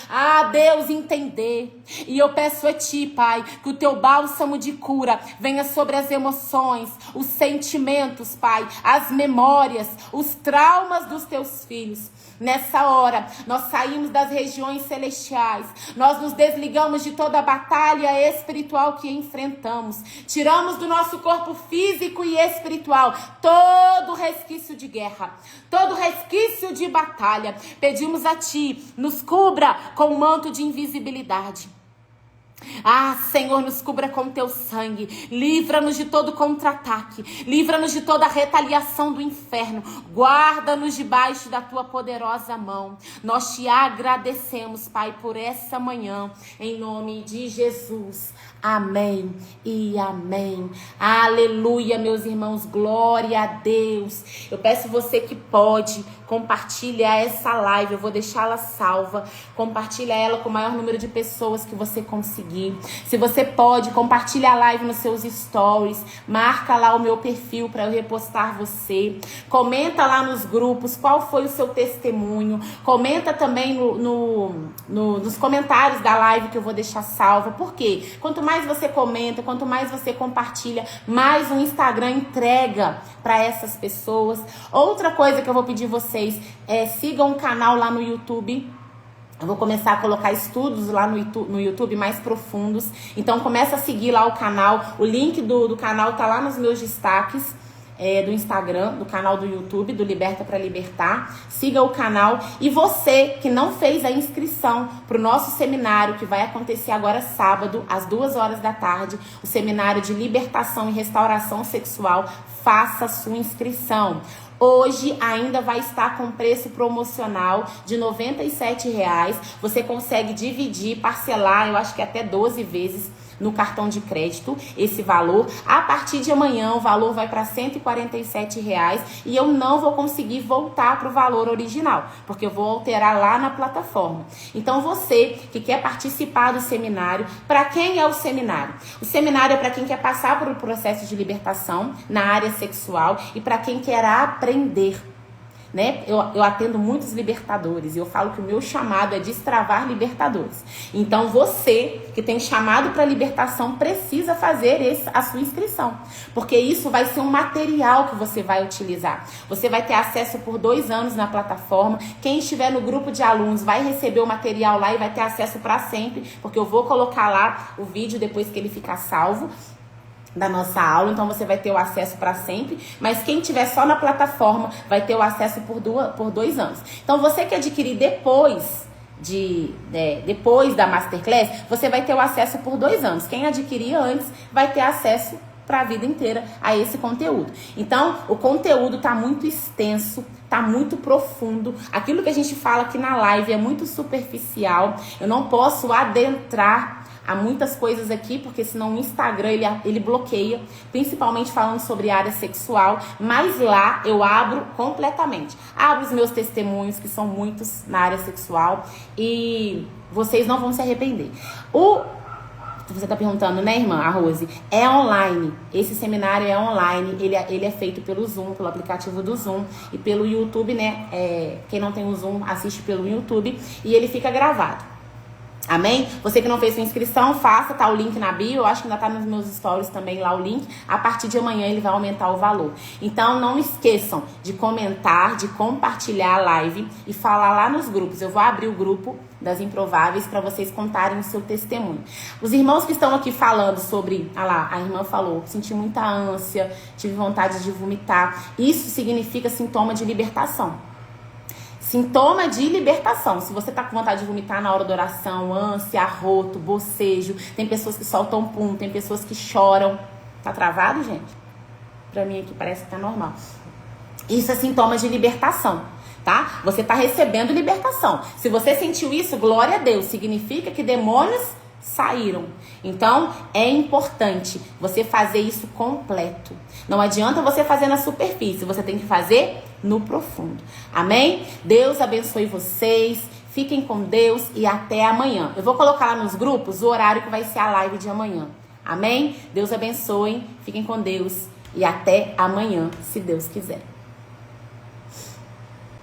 Deus, entender. E eu peço a Ti, Pai, que o Teu bálsamo de cura venha sobre as emoções, os sentimentos, Pai, as memórias, os traumas dos Teus filhos. Nessa hora, nós saímos das regiões celestiais, nós nos desligamos de toda a batalha espiritual que enfrentamos, tiramos do nosso corpo físico e espiritual todo resquício de guerra, todo resquício de batalha. Pedimos a Ti, nos cubra com um manto de invisibilidade. Senhor, nos cubra com Teu sangue, livra-nos de todo contra-ataque, livra-nos de toda retaliação do inferno, guarda-nos debaixo da Tua poderosa mão. Nós Te agradecemos, Pai, por essa manhã, em nome de Jesus. Amém e amém. Aleluia, meus irmãos, glória a Deus. Eu peço você que pode compartilhar essa live, eu vou deixá-la salva, compartilha ela com o maior número de pessoas que você conseguir. Se você pode, compartilha a live nos seus stories, marca lá o meu perfil para eu repostar você, comenta lá nos grupos qual foi o seu testemunho, comenta também nos comentários da live que eu vou deixar salva. Por quê? Quanto mais você comenta, quanto mais você compartilha, mais o Instagram entrega para essas pessoas. Outra coisa que eu vou pedir vocês é sigam o canal lá no YouTube. Eu vou começar a colocar estudos lá no YouTube mais profundos. Então começa a seguir lá o canal. O link do canal tá lá nos meus destaques. Do Instagram, do canal do YouTube, do Liberta para Libertar. Siga o canal. E você que não fez a inscrição para o nosso seminário, que vai acontecer agora sábado, às 14h, o seminário de libertação e restauração sexual, faça a sua inscrição. Hoje ainda vai estar com preço promocional de R$ 97,00. Você consegue dividir, parcelar, eu acho que até 12 vezes no cartão de crédito, esse valor. A partir de amanhã o valor vai para R$ 147,00 e eu não vou conseguir voltar para o valor original, porque eu vou alterar lá na plataforma. Então você que quer participar do seminário, para quem é o seminário? O seminário é para quem quer passar por um processo de libertação na área sexual e para quem quer aprender. Né? Eu atendo muitos libertadores e eu falo que o meu chamado é destravar libertadores. Então você que tem chamado para libertação precisa fazer a sua inscrição, porque isso vai ser um material que você vai utilizar. Você vai ter acesso por 2 anos na plataforma. Quem estiver no grupo de alunos vai receber o material lá e vai ter acesso para sempre, porque eu vou colocar lá o vídeo depois que ele ficar salvo da nossa aula, então você vai ter o acesso para sempre, mas quem tiver só na plataforma vai ter o acesso por 2 anos. Então você que adquirir depois, depois da Masterclass, você vai ter o acesso por 2 anos. Quem adquirir antes vai ter acesso para a vida inteira a esse conteúdo. Então, o conteúdo está muito extenso, está muito profundo. Aquilo que a gente fala aqui na live é muito superficial. Eu não posso adentrar a muitas coisas aqui, porque senão o Instagram ele bloqueia, principalmente falando sobre área sexual, mas lá eu abro completamente. Abro os meus testemunhos, que são muitos na área sexual, e vocês não vão se arrepender. Você tá perguntando, né, irmã, a Rose? É online. Esse seminário é online. Ele é feito pelo Zoom, pelo aplicativo do Zoom e pelo YouTube, né? Quem não tem o Zoom, assiste pelo YouTube e ele fica gravado. Amém? Você que não fez sua inscrição, faça, tá o link na bio. Eu acho que ainda tá nos meus stories também lá o link. A partir de amanhã ele vai aumentar o valor. Então não esqueçam de comentar, de compartilhar a live e falar lá nos grupos. Eu vou abrir o grupo das Improváveis para vocês contarem o seu testemunho. Os irmãos que estão aqui falando sobre... Ah lá, a irmã falou, senti muita ânsia, tive vontade de vomitar. Isso significa sintoma de libertação. Sintoma de libertação. Se você tá com vontade de vomitar na hora da oração, ânsia, arroto, bocejo, tem pessoas que soltam pum, tem pessoas que choram. Tá travado, gente? Pra mim aqui parece que tá normal. Isso é sintoma de libertação, tá? Você tá recebendo libertação. Se você sentiu isso, glória a Deus. Significa que demônios saíram. Então, é importante você fazer isso completo. Não adianta você fazer na superfície, você tem que fazer no profundo. Amém? Deus abençoe vocês. Fiquem com Deus e até amanhã. Eu vou colocar lá nos grupos o horário que vai ser a live de amanhã. Amém? Deus abençoe. Fiquem com Deus e até amanhã, se Deus quiser.